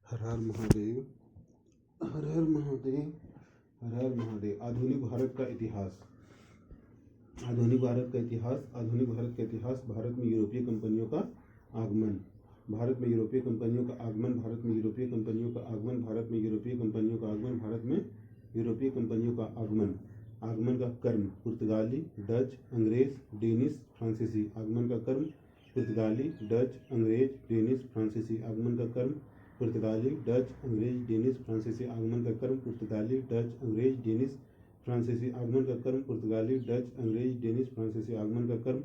हर हर महादेव, हर हर महादेव, हर हर महादेव। आधुनिक भारत का इतिहास। आधुनिक भारत का इतिहास। आधुनिक भारत का इतिहास। भारत में यूरोपीय कंपनियों का आगमन। भारत में यूरोपीय कंपनियों का आगमन। भारत में यूरोपीय कंपनियों का आगमन। भारत में यूरोपीय कंपनियों का आगमन। भारत में यूरोपीय कंपनियों का आगमन। आगमन का क्रम पुर्तगाली, डच, अंग्रेज, डेनिश, फ्रांसीसी। आगमन का क्रम पुर्तगाली, डच, अंग्रेज, डेनिश, फ्रांसीसी। आगमन का क्रम पुर्तगाली, डच, अंग्रेज, डेनिश, फ्रांसीसी। आगमन का क्रम पुर्तगाली, डच, अंग्रेज, डेनिश, फ्रांसीसी। आगमन का क्रम पुर्तगाली, डच, अंग्रेज, डेनिश, फ्रांसीसी। आगमन का क्रम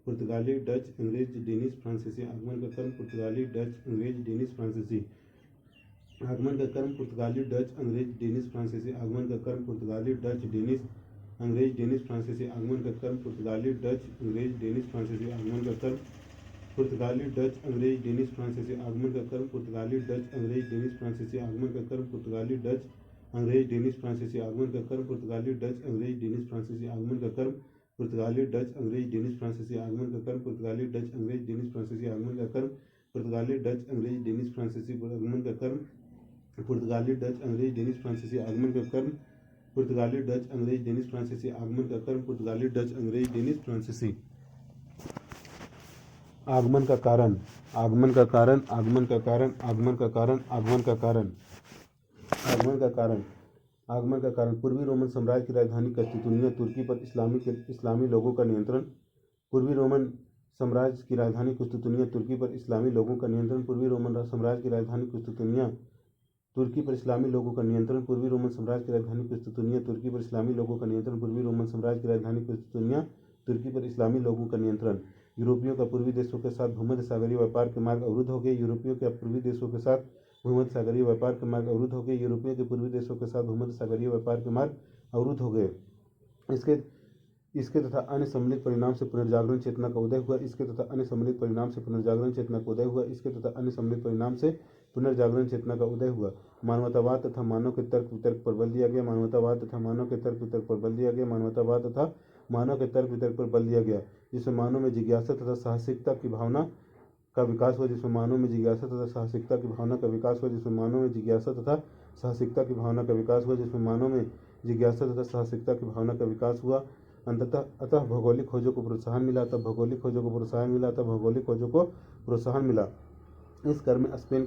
पुर्तगाली, डच, अंग्रेज, डेनिश, फ्रांसीसी। आगमन का क्रम पुर्तगाली, डच, अंग्रेज, डेनिश, फ्रांसीसी। आगमन का क्रम पुर्तगाली, डच, अंग्रेज, डेनिश, फ्रांसीसी। आगमन का क्रम पुर्तगाली, डच, डेनिश, अंग्रेज, डेनिश, फ्रांसीसी। आगमन का क्रम पुर्तगाली, डच, अंग्रेज, डेनिश, फ्रांसीसी। आगमन का क्रम पुर्तगाली, डच, अंग्रेज, डेनिश, फ्रांसीसी। आगमन का क्रम पुर्तगाली, डच, अंग्रेज, डेनिश, फ्रांसीसी। आगमन का क्रम पुर्तगाली, डच, अंग्रेज, डेनिश, फ्रांसीसी। आगमन का क्रम पुर्तगाली, डच, अंग्रेज, डेनिश, फ्रांसीसी। आगमन का क्रम पुर्तगाली, डच, अंग्रेज, डेनिश, फ्रांसीसी। आगमन का क्रम पुर्तगाली, डच, अंग्रेज, डेनिश, फ्रांसीसी। आगमन का क्रम पुर्तगाली, डच, अंग्रेज, डेनिश, फ्रांसीसी। आगमन का क्रम पुर्तगाली, डच, अंग्रेज, डेनिश, फ्रांसीसी। आगमन का क्रम पुर्तगाली, डच, अंग्रेज, डेनिश, फ्रांसीसी। आगमन का क्रम पुर्तगाली, डच, अंग्रेज, डेनिश, फ्रांसीसी। आगमन का कारण। आगमन का कारण। आगमन का कारण। आगमन का कारण। आगमन का कारण। आगमन का कारण। आगमन का कारण। पूर्वी रोमन साम्राज्य की राजधानी कस्तितुनिया तुर्की पर इस्लामी लोगों का नियंत्रण। पूर्वी रोमन साम्राज्य की राजधानी कुस्तुतुनिया तुर्की पर इस्लामी लोगों का नियंत्रण। पूर्वी रोमन साम्राज्य की राजधानी कुस्तुतुनिया तुर्की पर इस्लामी लोगों का नियंत्रण। पूर्वी रोमन साम्राज्य की राजधानी कुस्तुतुनिया तुर्की पर इस्लामी लोगों का नियंत्रण। पूर्वी रोमन साम्राज्य की राजधानी कुस्तुतुनिया तुर्की पर इस्लामी लोगों का नियंत्रण। यूरोपियों का पूर्वी देशों के साथ भूमध्य सागरीय व्यापार के मार्ग अवरुद्ध हो गए। यूरोपियों के पूर्वी देशों के साथ भूमध्य सागरीय व्यापार के मार्ग अवरुद्ध हो गए। यूरोपियों के पूर्वी देशों के साथ भूमध्य सागरीय व्यापार के मार्ग अवरुद्ध हो गए। इसके इसके तथा अन्य सम्मिलित परिणाम से पुनर्जागरण चेतना का उदय हुआ। इसके तथा अन्य सम्मिलित परिणाम से पुनर्जागरण चेतना का उदय हुआ। इसके तथा अन्य सम्मिलित परिणाम से पुनर्जागरण चेतना का उदय हुआ। मानवतावाद तथा मानव के तर्क वितर्क पर बल दिया गया। मानवतावाद तथा मानव के तर्क वितर्क पर बल दिया गया। मानवतावाद तथा मानव के तर्क वितर्क पर बल दिया गया, जिसमें मानव में जिज्ञासा तथा साहसिकता की भावना का विकास हुआ। जिसमें मानव में जिज्ञासा तथा साहसिकता की भावना का विकास हुआ। जिसमें मानव में जिज्ञासा तथा साहसिकता की भावना का विकास हुआ। जिसमें मानव में जिज्ञासा तथा साहसिकता की भावना का विकास हुआ। अतः भौगोलिक खोजों को प्रोत्साहन मिला। तब भौगोलिक खोजों को प्रोत्साहन मिला। तब भौगोलिक खोजों को प्रोत्साहन मिला। इस क्रम में स्पेन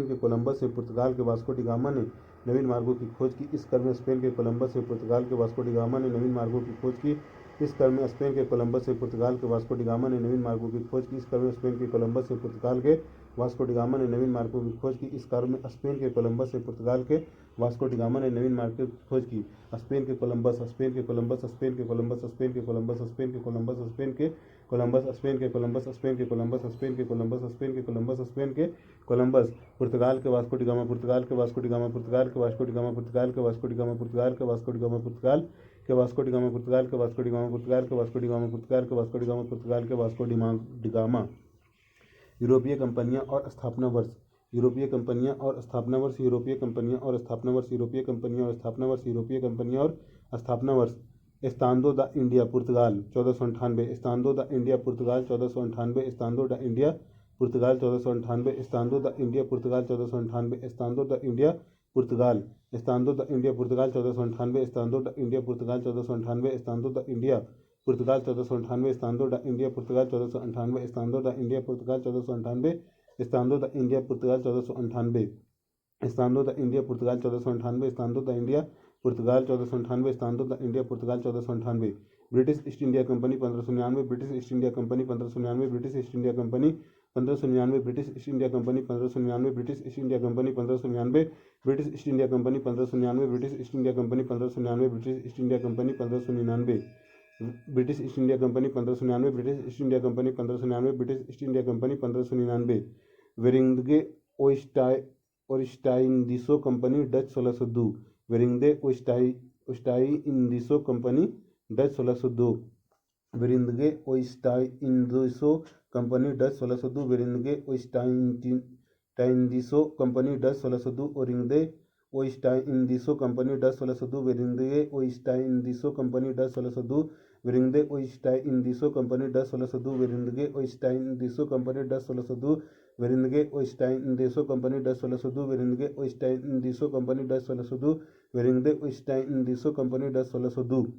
के कोलंबस से पुर्तगाल के वास्को डी गामा ने नवीन मार्गों की खोज की। इस क्रम में स्पेन के कोलंबस से पुर्तगाल के वास्को डी गामा ने नवीन मार्गों की खोज की। इस क्रम में स्पेन के कोलंबस से पुर्तगाल के वास्को डी गामा ने नवीन मार्गों की खोज की। इस क्रम में स्पेन के कोलंबस से पुर्तगाल के वास्को डी गामा ने नवीन मार्गों की खोज की। इस क्रम में स्पेन के कोलंबस से पुर्तगाल के वास्को डी गामा ने नवीन मार्गों की खोज की। स्पेन के कोलंबस, स्पेन के कोलंबस, स्पेन के कोलंबस, स्पेन के कोलंबस, स्पेन के कोलंबस, स्पेन के कोलंबस, स्पेन के कोलंबस, स्पेन के कोलंबस, स्पेन के कोलंबस, स्पेन के कोलंबस, स्पेन के कोलंबस, पुर्तगाल के वास्को डी गामा, पुर्तगाल के वास्को डी गामा, पुर्तगाल के वास्को डी गामा, पुर्तगाल के वास्को डी गामा, पुर्तगाल के वास्को डी गामा, पुर्तगाल के वास्को डी गामा, पुर्तगाल के वास्को डी गामा, पुर्तगाल के वास्को डी गामा, पुर्तगाल के वास्को डी गामा, पुर्तगाल के वास्को डी गामा। यूरोपीय कंपनियां और स्थापना वर्ष। यूरोपीय कंपनियां और स्थापना वर्ष। यूरोपीय कंपनियां और स्थापना वर्ष। यूरोपीय कंपनियां और स्थापना वर्ष। यूरोपीय कंपनियां और स्थापना वर्ष। एस्तांदो द इंडिया पुर्तगाल 1498। एस्तांदो द इंडिया पुर्तगाल 1498। एस्तांदो द इंडिया पुर्तगाल 1498। एस्तांदो द इंडिया पुर्तगाल 1498। एस्तांदो द इंडिया पुर्तगाल। एस्तांदो द इंडिया पुर्तगाल 1498। एस्तांदो द इंडिया पुर्तगाल 1498। एस्तांदो द इंडिया पुर्तगाल 1498। एस्तांदो द इंडिया पुर्तगाल 1498। एस्तांदो द इंडिया पुर्तगाल 1498। एस्तांदो द इंडिया पुर्तगाल 1498। एस्तांदो द इंडिया पुर्तगाल 1498। एस्तांदो द इंडिया पुर्तगाल 1498। एस्तांदो द इंडिया पुर्तगाल 1498। British East India company 1599। British East India company 1599। British East India company 1599। British East India company 1599। British East India company 1599। British East India company 1599। British East India company 1599। British East India company 1599। British East India company 1599। British East India company 1599। British East India company 1599। Verenigde Oostindische company Dutch 1602। Verenigde Oostindische company Dutch 1602। Verenigde Oostindische company Dutch 1602। Verenigde Oostindische company Dutch 1602। Verenigde Oostindische company Dutch 1602। Verenigde Oostindische company Dutch 1602। Verenigde Oostindische company Dutch 1602। Verenigde Oostindische company Dutch 1602। Verenigde Oostijn Indische Company Dutch 1602 Verenigde Oostijn Indische Company Dutch 1602 Verenigde Oostijn Indische Company Dutch 1602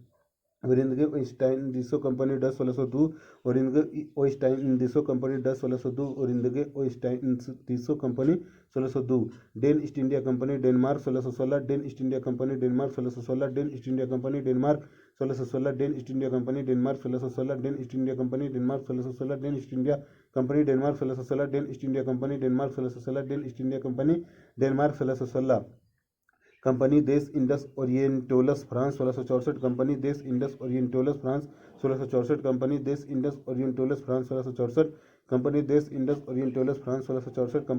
Verenigde Oostijn Indische Company Dutch 1602 Verenigde Oostijn Indische Company Dutch 1602 Verenigde Oostijn Indische Company 1602 Dane East India company Denmark 1616 Dane East India company Denmark 1616 Dane East India company Denmark 1616 Dane East India company Denmark 1616 Dane East India company Denmark 1616 Dane East India company Denmark 1616 Dane East India company Denmark 1616 Dane East India company Denmark 1616 company देश Indus ओरिएंटोलस France 1664 company देश Indus ओरिएंटोलस France 1664 company देश Indus ओरिएंटोलस France 1664 company देश Indus ओरिएंटोलस France 1664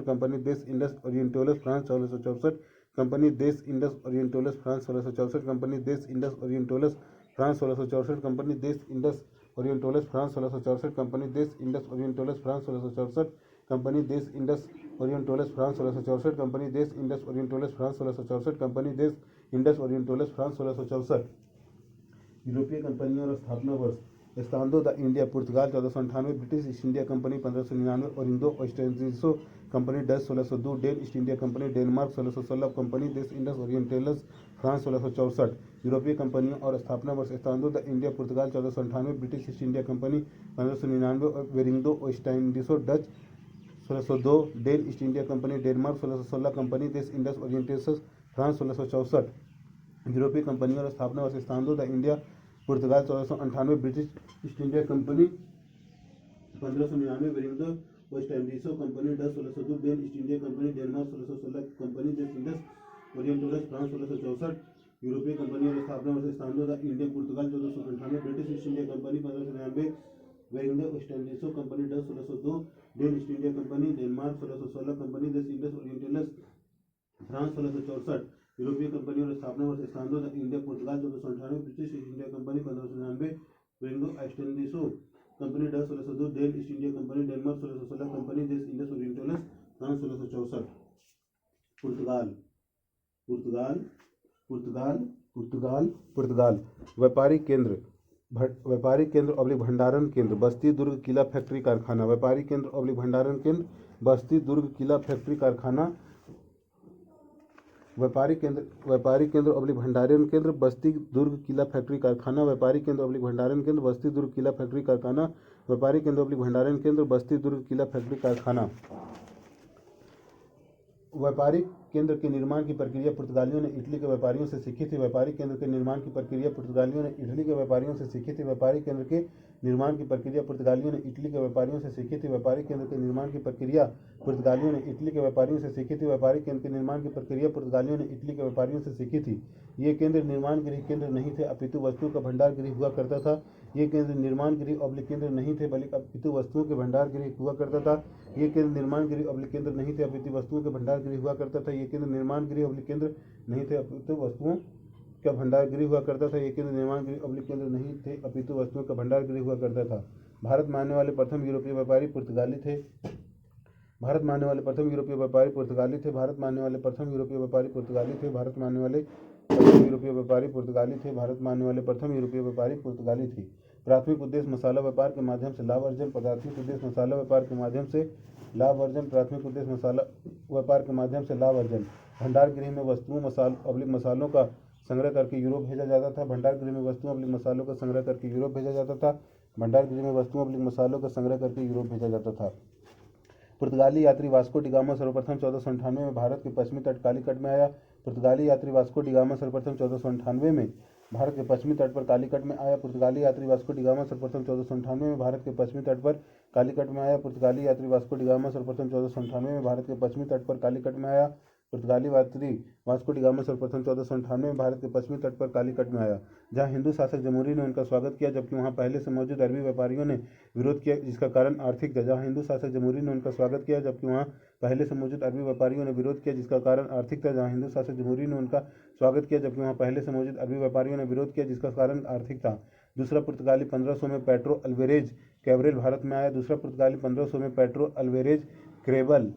company देश Indus ओरिएंटोलस France 1664 company देश Indus ओरिएंटोलस France 1664 company देश Indus ओरिएंटोलस France 1664 company देश Indus ओरिएंटोलस France 1664 company देश Indus ओरिएंटोलस France 1664 company देश इंडस ओरिएंटोलस फ्रांस 1664 कंपनी देश इंडस ओरिएंटोलस फ्रांस 1664 कंपनी देश इंडस ओरिएंटोलस फ्रांस 1664 कंपनी देश इंडस ओरिएंटोलस फ्रांस 1664 यूरोपीय कंपनियों और स्थापना वर्ष एस्तांदो द इंडिया पुर्तगाल 1498 ब्रिटिश ईस्ट इंडिया कंपनी 1599 और इंडो Oostindische company Dutch 1602 Dane East India company Denmark 1616 company देश इंडस ओरिएंटोलस फ्रांस 1664 यूरोपीय कंपनियों और स्थापना वर्ष एस्तांदो द इंडिया पुर्तगाल 1498 ब्रिटिश ईस्ट इंडिया कंपनी 1599 और Verenigde Oostindische Dutch 1602 Dane East India company Denmark 1616 company देश इंडस ओरिएंटोलस फ्रांस 1664 यूरोपीय कंपनियों और स्थापना वर्ष एस्तांदो द इंडिया पुर्तगाल 1498 British East India company 1599 Verenigde Oostindische company Dutch 1602 Dane East India company Denmark 1616 company देश Indus ओरिएंटोलस France 1664 यूरोपीय कंपनियों और स्थापना वर्ष एस्तांदो द इंडिया पुर्तगाल 1498 British East India company 1599 Verenigde Oostindische company Dutch 1602 Dane East India company Denmark 1616 company देश Indus ओरिएंटोलस France 1664 यूरोपीय company और स्थापना वर्ष एस्तांदो द इंडिया पुर्तगाल 1498 British East India company 1599 Verenigde Oostindische company Dutch 1602 Dane East India company Denmark 1616 company देश Indus ओरिएंटोलस France 1664 पुर्तगाल पुर्तगाल पुर्तगाल पुर्तगाल पुर्तगाल व्यापारिक केंद्र भंडारण केंद्र बस्ती दुर्ग किला फैक्ट्री कारखाना व्यापारिक केंद्र भंडारण केंद्र बस्ती दुर्ग किला फैक्ट्री कारखाना व्यापारिक केंद्र भंडारण केंद्र बस्ती दुर्ग किला फैक्ट्री कारखाना व्यापारिक केंद्र भंडारण केंद्र बस्ती दुर्ग किला फैक्ट्री कारखाना व्यापारिक केंद्र भंडारण केंद्र बस्ती दुर्ग किला फैक्ट्री कारखाना व्यापारिक केंद्र के निर्माण की प्रक्रिया पुर्तगालियों ने इटली के व्यापारियों से सीखी थी व्यापारिक केंद्र के निर्माण की प्रक्रिया पुर्तगालियों ने इटली के व्यापारियों से सीखी थी व्यापारिक केंद्र के निर्माण की प्रक्रिया पुर्तगालियों ने इटली के व्यापारियों से सीखी थी व्यापारिक केंद्र के निर्माण की प्रक्रिया पुर्तगालियों ने इटली के व्यापारियों से सीखी थी व्यापारिक केंद्र के निर्माण की प्रक्रिया पुर्तगालियों ने इटली के व्यापारियों से सीखी थी ये केंद्र निर्माण गृह केंद्र नहीं थे अपितु वस्तुओं का भंडार गृह हुआ करता था ये केंद्र निर्माण गृह केंद्र नहीं थे बल्कि अपितु वस्तुओं के भंडार गृह हुआ करता था ये केंद्र निर्माण गृह केंद्र नहीं थे अपितु वस्तुओं के भंडार गृह हुआ करता था ये केंद्र निर्माण गृह केंद्र नहीं थे अपितु वस्तुओं का भंडार गृह हुआ करता था ये केंद्र निर्माण गृह केंद्र नहीं थे अपितु वस्तुओं का भंडार गृह हुआ करता था भारत में आने वाले प्रथम यूरोपीय व्यापारी पुर्तगाली थे भारत में आने वाले प्रथम यूरोपीय व्यापारी पुर्तगाली थे भारत में आने वाले प्रथम यूरोपीय व्यापारी पुर्तगाली थे भारत में आने वाले प्रथम यूरोपीय व्यापारी पुर्तगाली थे भारत में आने वाले प्रथम यूरोपीय व्यापारी पुर्तगाली थी प्राथमिक उद्देश्य मसाला व्यापार के माध्यम से लाभ अर्जन प्राथमिक उद्देश्य मसाला व्यापार के माध्यम से लाभ अर्जन प्राथमिक उद्देश्य मसाला व्यापार के माध्यम से लाभ अर्जन भंडार गृह में वस्तुओं मसालों का संग्रह करके यूरोप भेजा जाता था भंडार गृह में वस्तुओं मसालों का संग्रह करके यूरोप भेजा जाता था भंडार गृह में वस्तुओं मसालों का संग्रह करके यूरोप भेजा जाता था पुर्तगाली यात्री वास्को डिगामा सर्वप्रथम 1498 में भारत के पश्चिमी तट कालीकट में आया पुर्तगाली यात्री वास्को डिगामा सर्वप्रथम 1498 में भारत के पश्चिमी तट पर कालीकट में आया पुर्तगाली यात्री वास्को डिगामा सर्वप्रथम 1498 में भारत के पश्चिमी तट पर कालीकट में आया पुर्तगाली यात्री वास्को डिगामा सर्वप्रथम 1498 में भारत के पश्चिमी तट पर कालीकट में आया पुर्तगाली यात्री वास्को डिगामा सर्वप्रथम 1498 में भारत के पश्चिमी तट पर कालीकट में आया जहां हिंदू शासक जमहूरी ने उनका स्वागत किया जबकि वहां पहले से मौजूद अरबी व्यापारियों ने विरोध किया जिसका कारण आर्थिक था जहां हिंदू शासक जमहूरी ने उनका स्वागत किया जबकि वहां पहले से मौजूद अरबी व्यापारियों ने विरोध किया जिसका कारण आर्थिक था जहां हिंदू शासक जमहूरी ने उनका स्वागत किया जबकि वहां पहले से मौजूद अरबी व्यापारियों ने विरोध किया जिसका कारण आर्थिक था दूसरा पुर्तगाली 1500 में पेट्रो अल्वेरेज कैब्रेल भारत में आया दूसरा पुर्तगाली 1500 में पेट्रो अल्वेरेज क्रेबल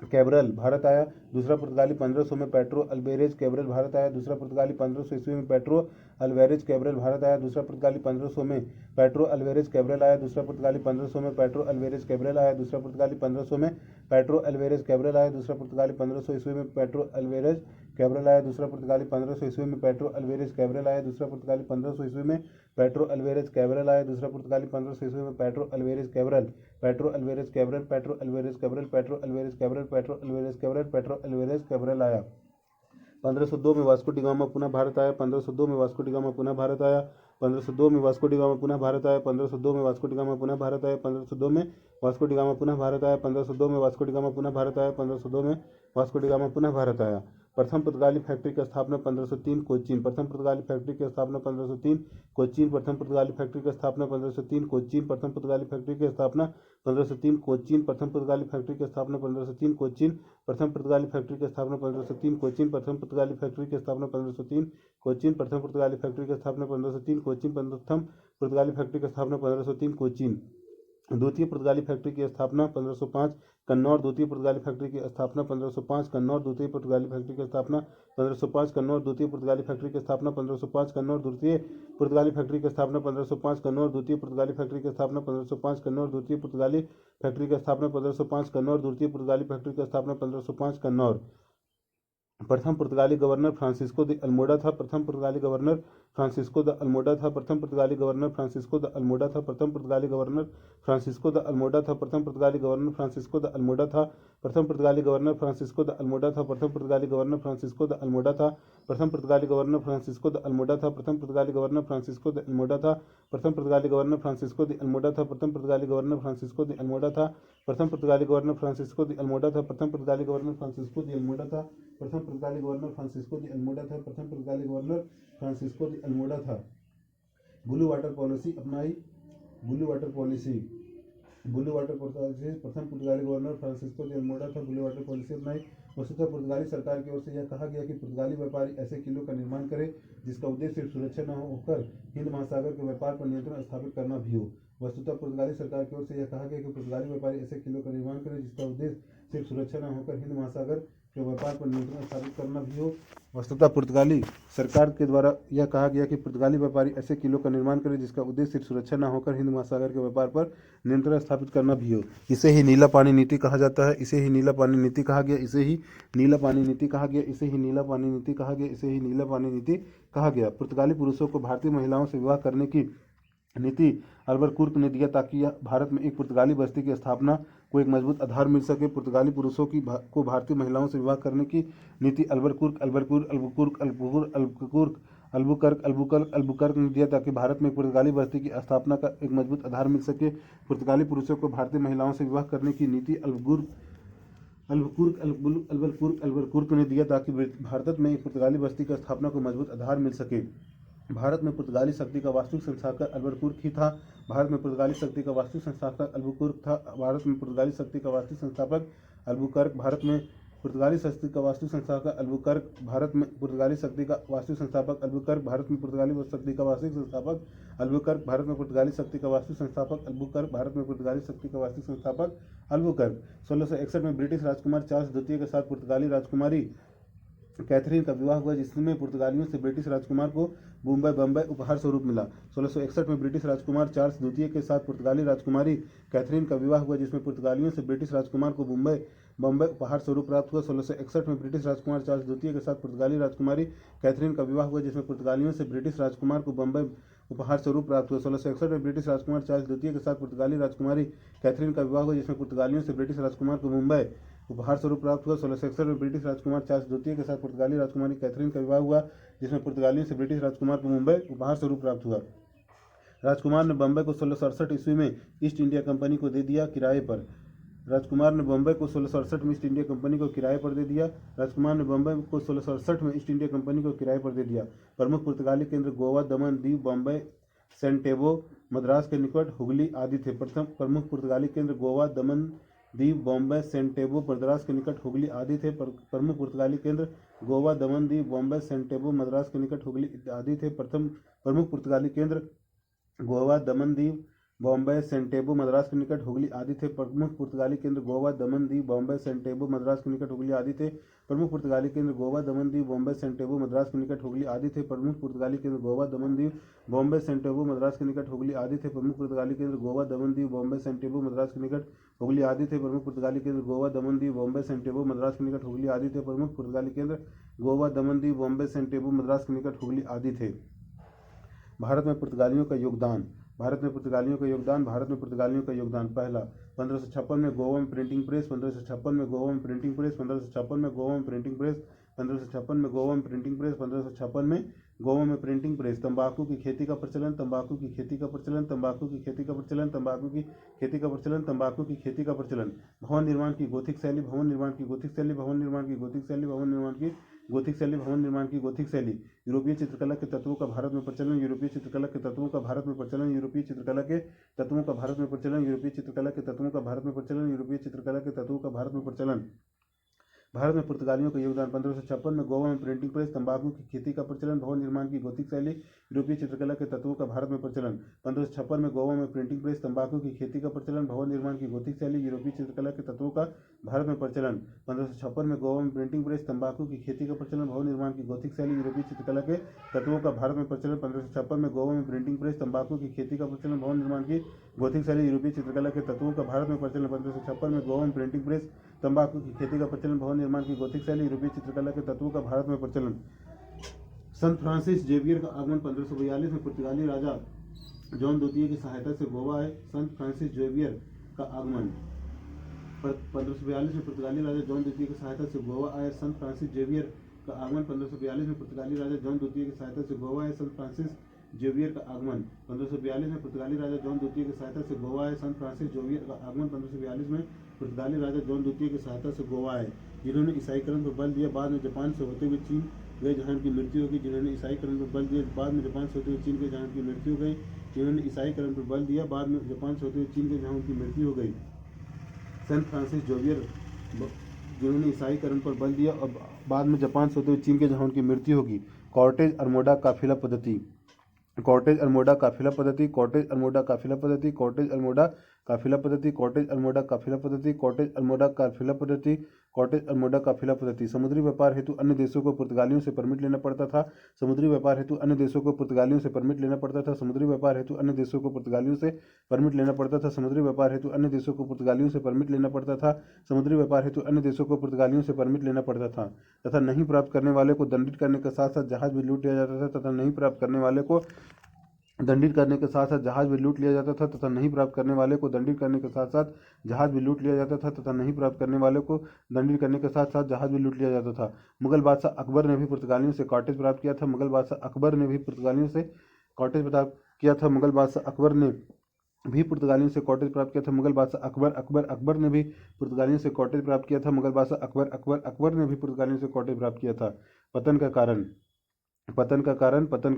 कैब्रल भारत आया, दूसरा पुर्तगाली 1500 में पेड्रो अल्वेरेज कैब्रल भारत आया, दूसरा पुर्तगाली 1500 ईस्वी में पेड्रो अल्वेरेज कैब्रल भारत आया, दूसरा पुर्तगाली 1500 में पेड्रो अल्वेरेज कैब्रल आया, दूसरा पुर्तगाली 1500 में पेड्रो अल्वेरेज कैब्रल आया, दूसरा पुर्तगाली 1500 में पेड्रो अल्वेरेज कैब्रल आया, दूसरा पुर्तगाली 1500 ईस्वी में पेड्रो अल्वेरेज कैब्रल आया, दूसरा पुर्तगाली 1500 ईस्वी में पेड्रो अल्वेरेज कैब्रल आया, दूसरा पुर्तगाली 1500 ईस्वी में पेड्रो अल्वेरेज कैब्रल आया, दूसरा पुर्तगाली 1500 ईस्वी में Pedro Alvares Cabral Pedro Alvares Cabral Pedro Alvares Cabral Pedro Alvares Cabral Pedro Alvares Cabral Pedro Alvares Cabral आया। 1502 में वास्को डी गामा पुनः भारत आया, 1502 में वास्को डी गामा पुनः भारत आया, 1502 में वास्को डी गामा पुनः भारत आया, 1502 में वास्को डी गामा पुनः भारत आया, 1502 में वास्को डी गामा पुनः भारत आया, 1502 में वास्को डी गामा पुनः भारत आया, 1502 में वास्को डी गामा पुनः भारत आया। प्रथम पुर्तगाली फैक्ट्री की स्थापना 1503 कोचीन, प्रथम पुर्तगाली फैक्ट्री की स्थापना 1503 कोचीन, प्रथम पुर्तगाली फैक्ट्री की स्थापना 1503 कोचीन, प्रथम पुर्तगाली फैक्ट्री की स्थापना 1503 कोचीन, प्रथम पुर्तगाली फैक्ट्री की स्थापना 1503 कोचीन, प्रथम पुर्तगाली फैक्ट्री की स्थापना 1503 कोचीन, प्रथम पुर्तगाली फैक्ट्री की स्थापना 1503 कोचीन, प्रथम पुर्तगाली फैक्ट्री की स्थापना 1503 कोचीन, प्रथम पुर्तगाली फैक्ट्री की स्थापना 1503 कोचीन। द्वितीय पुर्तगाली फैक्ट्री की स्थापना 1505 कन्नौर, द्वितीय पुर्तगाली फैक्ट्री की स्थापना 1505 कन्नौर, द्वितीय पुर्तगाली फैक्ट्री की स्थापना 1505 कन्नौर, द्वितीय पुर्तगाली फैक्ट्री की स्थापना 1505 कन्नौर, द्वितीय पुर्तगाली फैक्ट्री की स्थापना 1505 कन्नौर, द्वितीय पुर्तगाली फैक्ट्री की स्थापना 1505 कन्नौर, द्वितीय पुर्तगाली फैक्ट्री की स्थापना 1505 कन्नौर, द्वितीय पुर्तगाली फैक्ट्री की स्थापना 1505 कन्नौर। प्रथम पुर्तगाली गवर्नर फ्रांसिस्को द अल्मोडा था, प्रथम पुर्तगाली गवर्नर फ्रांसिस्को द अल्मोडा था, प्रथम पुर्तगाली गवर्नर फ्रांसिस्को द अल्मोडा था, प्रथम पुर्तगाली गवर्नर फ्रांसिस्को द अल्मोडा था, प्रथम पुर्तगाली गवर्नर फ्रांसिस्को द अल्मोडा था, प्रथम पुर्तगाली गवर्नर फ्रांसिस्को द अल्मोडा था, प्रथम पुर्तगाली गवर्नर फ्रांसिस्को द अल्मोडा था, प्रथम पुर्तगाली गवर्नर फ्रांसिस्को द अल्मोडा था, प्रथम पुर्तगाली गवर्नर फ्रांसिस्को द अल्मोडा था, प्रथम पुर्तगाली गवर्नर फ्रांसिस्को द अल्मोडा था, प्रथम पुर्तगाली गवर्नर फ्रांसिस्को द अल्मोडा था, प्रथम पुर्तगाली गवर्नर फ्रांसिस्को द अल्मोडा था, प्रथम पुर्तगाली गवर्नर फ्रांसिस्को द अल्मोडा था, प्रथम पुर्तगाली गवर्नर फ्रांसिस्को द अल्मोडा था, प्रथम पुर्तगाली गवर्नर फ्रांसिस्को द अल्मोडा था। ब्लू वाटर पॉलिसी अपनाई, blue water policy, blue water policy प्रथम पुर्तगाली गवर्नर फ्रांसिस्को द अल्मोडा था, ब्लू वाटर पॉलिसी अपनाई। वस्तुतः पुर्तगाली सरकार की ओर से यह कहा गया कि पुर्तगाली व्यापारी ऐसे किलों का निर्माण करे जिसका उद्देश्य सिर्फ सुरक्षा न होकर हिंद महासागर के व्यापार पर नियंत्रण स्थापित करना भी हो। वस्तुतः पुर्तगाली सरकार की ओर से यह कहा गया कि पुर्तगाली व्यापारी ऐसे किलों का निर्माण करे जिसका उद्देश्य सिर्फ सुरक्षा न होकर हिंद महासागर के व्यापार पर नियंत्रण स्थापित करना भी हो। वस्तुतः पुर्तगाली सरकार के द्वारा यह कहा गया कि पुर्तगाली व्यापारी ऐसे किलों का निर्माण करे जिसका उद्देश्य सिर्फ सुरक्षा न होकर हिंद महासागर के व्यापार पर नियंत्रण स्थापित करना भी हो। इसे ही नीला पानी नीति कहा जाता है, इसे ही नीला पानी नीति कहा गया, इसे ही नीला पानी नीति कहा गया, इसे ही नीला पानी नीति कहा गया, इसे ही नीला पानी नीति कहा गया। पुर्तगाली पुरुषों को भारतीय महिलाओं से विवाह करने की नीति अल्बुकर्क ने दिया ताकि भारत में एक पुर्तगाली बस्ती की स्थापना को एक मजबूत आधार मिल सके। पुर्तगाली पुरुषों को भारतीय महिलाओं से विवाह करने की नीति अल्बुकर्क ने दिया ताकि भारत में एक पुर्तगाली बस्ती की स्थापना का एक मजबूत आधार मिल सके। पुर्तगाली पुरुषों को भारतीय महिलाओं से विवाह करने की नीति अल्बुकर्क ने दिया ताकि भारत में एक पुर्तगाली बस्ती की स्थापना को मजबूत आधार मिल सके। भारत में पुर्तगाली शक्ति का वास्तविक संस्थापक अल्बुकर्क ही था। भारत में पुर्तगाली शक्ति का वास्तविक संस्थापक अल्बुकर्क था। भारत में पुर्तगाली शक्ति का वास्तविक संस्थापक अल्बुकर्क। भारत में पुर्तगाली शक्ति का वास्तविक संस्थापक अल्बुकर्क। भारत में पुर्तगाली शक्ति का वास्तविक संस्थापक अल्बुकर्क। भारत में पुर्तगाली शक्ति का वास्तविक संस्थापक अल्बुकर्क। भारत में पुर्तगाली शक्ति का वास्तविक संस्थापक अल्बुकर्क। भारत में पुर्तगाली शक्ति का वास्तविक संस्थापक अल्बुकर्क। 1661 में ब्रिटिश राजकुमार चार्ल्स द्वितीय के साथ पुर्तगाली राजकुमारी कैथरीन का विवाह हुआ, जिसमें पुर्तगालियों से ब्रिटिश राजकुमार को बम्बई उपहार स्वरूप मिला। 1661 में ब्रिटिश राजकुमार चार्ल्स द्वितीय के साथ पुर्तगाली राजकुमारी कैथरीन का विवाह हुआ, जिसमें पुर्तगालियों से ब्रिटिश राजकुमार को बम्बई उपहार स्वरूप प्राप्त हुआ। 1661 में ब्रिटिश राजकुमार चार्ल्स द्वितीय के साथ पुर्तगाली राजकुमारी कैथरीन का विवाह हुआ, जिसमें पुर्तगालियों से ब्रिटिश राजकुमार को बम्बई उपहार स्वरूप प्राप्त हुआ। 1661 में ब्रिटिश राजकुमार चार्ल्स द्वितीय के साथ पुर्तगाली राजकुमारी कैथरीन का विवाह हुआ, जिसमें पुर्तगालियों से ब्रिटिश राजकुमार को मुंबई उपहार स्वरूप प्राप्त हुआ। 1661 में ब्रिटिश राजकुमार चार्ल्स द्वितीय के साथ पुर्तगाली राजकुमारी कैथरीन का विवाह हुआ, जिसमें पुर्तगालियों से ब्रिटिश राजकुमार को मुंबई उपहार स्वरूप प्राप्त हुआ। राजकुमार ने बम्बई को 1668 ईस्वी में ईस्ट इंडिया कंपनी को दे दिया किराए पर। राजकुमार ने बम्बई को 1668 में ईस्ट इंडिया कंपनी को किराए पर दे दिया। राजकुमार ने बम्बई को 1668 में ईस्ट इंडिया कंपनी को किराए पर दे दिया। प्रमुख पुर्तगाली केंद्र गोवा, दमन दीव, बम्बई, सेंटेबो, मद्रास के निकट हुगली आदि थे। प्रमुख पुर्तगाली केंद्र गोवा, दमन दीव, बॉम्बे, सेंटेबो, मद्रास के निकट हुगली आदि थे। प्रमुख पुर्तगाली केंद्र गोवा, दमन दीव, बॉम्बे, सेंटेबो, मद्रास के निकट हुगली आदि थे। प्रमुख पुर्तगाली केंद्र गोवा, दमन दीव, बॉम्बे, सेंटेबो मद्रास के निकट हुगली आदि थे प्रमुख पुर्तगाली केंद्र। गोवा, दमन दीव, बॉम्बे, सेंटेबो मद्रास के निकट हुगली आदि थे प्रमुख पुर्तगाली केंद्र। गोवा, दमन दीव, बॉम्बे, सेंटेबो मद्रास के निकट हुगली आदि थे प्रमुख पुर्तगाली केंद्र। गोवा, दमन दीव, बॉम्बे, सेंटेबो मद्रास के निकट हुगली आदि थे प्रमुख पुर्तगाली केंद्र। गोवा, दमन दीव, बॉम्बे, सेंटेबो मद्रास के निकट हुगली आदि थे प्रमुख पुर्तगाली केंद्र। गोवा, दमन दीव, बॉम्बे, सेंटेबो मद्रास के निकट हुगली आदि थे प्रमुख पुर्तगाली केंद्र। गोवा, दमन दीव, बॉम्बे, सेंटेबो मद्रास के निकट हुगली आदि थे। भारत में पुर्तगालियों का योगदान। भारत में पुर्तगालियों का योगदान। भारत में पुर्तगालियों का योगदान। पहला, 1556 में गोवा में प्रिंटिंग प्रेस। 1556 में गोवा में प्रिंटिंग प्रेस। 1556 में गोवा में प्रिंटिंग प्रेस। 1556 में गोवा में प्रिंटिंग प्रेस। 1556 में गोवा में प्रिंटिंग प्रेस। तंबाकू की खेती का प्रचलन। तंबाकू की खेती का प्रचलन। तंबाकू की खेती का प्रचलन। तंबाकू की खेती का प्रचलन। तंबाकू की खेती का प्रचलन। भवन निर्माण की गोथिक शैली। भवन निर्माण की गोथिक शैली। भवन निर्माण की गोथिक शैली। भवन निर्माण की गोथिक शैली। भवन निर्माण की गोथिक शैली। यूरोपीय चित्रकला के तत्वों का भारत में प्रचलन। यूरोपीय चित्रकला के तत्वों का भारत में प्रचलन। यूरोपीय चित्रकला के तत्वों का भारत में प्रचलन। यूरोपीय चित्रकला के तत्वों का भारत में प्रचलन। यूरोपीय चित्रकला के तत्वों का भारत में प्रचलन। भारत में पुर्तगालियों का योगदान। 1556 में गोवा में प्रिंटिंग प्रेस। तंबाकू की खेती का प्रचलन। भवन निर्माण की गोथिक शैली। यूरोपीय चित्रकला के तत्वों का भारत में प्रचलन। 1556 में गोवा में प्रिंटिंग प्रेस। तंबाकू की खेती का प्रचलन। भवन निर्माण की गोथिक शैली। यूरोपीय चित्रकला के तत्वों का भारत में प्रचलन। 1556 में गोवा में प्रिंटिंग प्रेस। तंबाकू की खेती का प्रचलन। भवन निर्माण की गोथिक शैली। यूरोपीय चित्रकला के तत्वों का भारत में प्रचलन। 1556 में गोवा में प्रिंटिंग प्रेस। तंबाकू की खेती का प्रचलन। भवन निर्माण की गोथिक शैली। यूरोपीय चित्रकला के तत्वों का भारत में प्रचलन। 1556 में गोवा में प्रिंटिंग प्रेस। तंबाकू की खेती का प्रचलन। भवन निर्माण की गोथिक शैली। यूरोपीय चित्रकला के तत्वों का भारत में प्रचलन। संत फ्रांसिस जेवियर का आगमन। 1542 में पुर्तगाली राजा जॉन द्वितीय की सहायता से गोवा आए। संत फ्रांसिस जेवियर का आगमन। 1542 में पुर्तगाली राजा जॉन द्वितीय की सहायता से गोवा आए। संत फ्रांसिस जेवियर का आगमन। 1542 में पुर्तगाली राजा जॉन द्वितीय की सहायता से गोवा आए। संत फ्रांसिस जेवियर का आगमन। 1542 में पुर्तगाली राजा जॉन द्वितीय की सहायता से गोवा आए। संत फ्रांसिस जेवियर का आगमन। 1542 में पुर्तगाली राजा जॉन द्वितीय की सहायता से गोवा आए, जिन्होंने ईसाईकरण पर बल दिया। बाद में जापान से होते हुए चीन गए, जहाँ उनकी मृत्यु होगी। जिन्होंने ईसाईकरण पर बल दिया, बाद में जापान से होते हुए चीन गए, जहाँ उनकी मृत्यु हो गई। जिन्होंने ईसाईकरण पर बल दिया, बाद में जापान से होते हुए चीन गए, जहाँ उनकी मृत्यु हो गई। संत फ्रांसिस जेवियर, जिन्होंने ईसाईकरण पर बल दिया और बाद में जापान से होते हुए चीन के, जहाँ उनकी मृत्यु होगी। कॉर्टेज अरमोड़ा काफिला पद्धति। कॉर्टेज अरमोड़ा काफिला पद्धति। कॉर्टेज अरमोड़ा काफिला पद्धति। कॉर्टेज अरमोड़ा काफिला पद्धति। कॉर्टेज अरमोड़ा काफिला पद्धति। कॉर्टेज अरमोड़ा काफिला पद्धति। कॉर्टेज अरमोड़ा काफिला पद्धति। समुद्री व्यापार हेतु अन्य देशों को पुर्तगालियों से परमिट लेना पड़ता था। समुद्री व्यापार हेतु अन्य देशों को पुर्तगालियों से परमिट लेना पड़ता था। समुद्री व्यापार हेतु अन्य देशों को पुर्तगालियों से परमिट लेना पड़ता था। समुद्री व्यापार हेतु अन्य देशों को पुर्तगालियों से परमिट लेना पड़ता था। समुद्री व्यापार हेतु अन्य देशों को पुर्तगालियों से परमिट लेना पड़ता था तथा नहीं प्राप्त करने वाले को दंडित करने के साथ साथ जहाज भी लूट लिया जाता था तथा नहीं प्राप्त करने वाले को दंडित करने के साथ साथ जहाज भी लूट लिया जाता था तथा नहीं प्राप्त करने वाले को दंडित करने के साथ साथ जहाज भी लूट लिया जाता था तथा नहीं प्राप्त करने वाले को दंडित करने के साथ साथ जहाज भी लूट लिया जाता था। मुगल बादशाह अकबर ने भी पुर्तगालियों से कॉटेज प्राप्त किया था। मुगल बादशाह अकबर ने भी पुर्तगालियों से कॉटेज प्राप्त किया था। मुगल बादशाह अकबर ने भी पुर्तगालियों से कॉटेज प्राप्त किया था। मुगल बादशाह अकबर ने भी पुर्तगालियों से कॉटेज प्राप्त किया था। मुगल बादशाह अकबर ने भी पुर्तगालियों से कॉटेज प्राप्त किया था। पतन का कारण। पतन का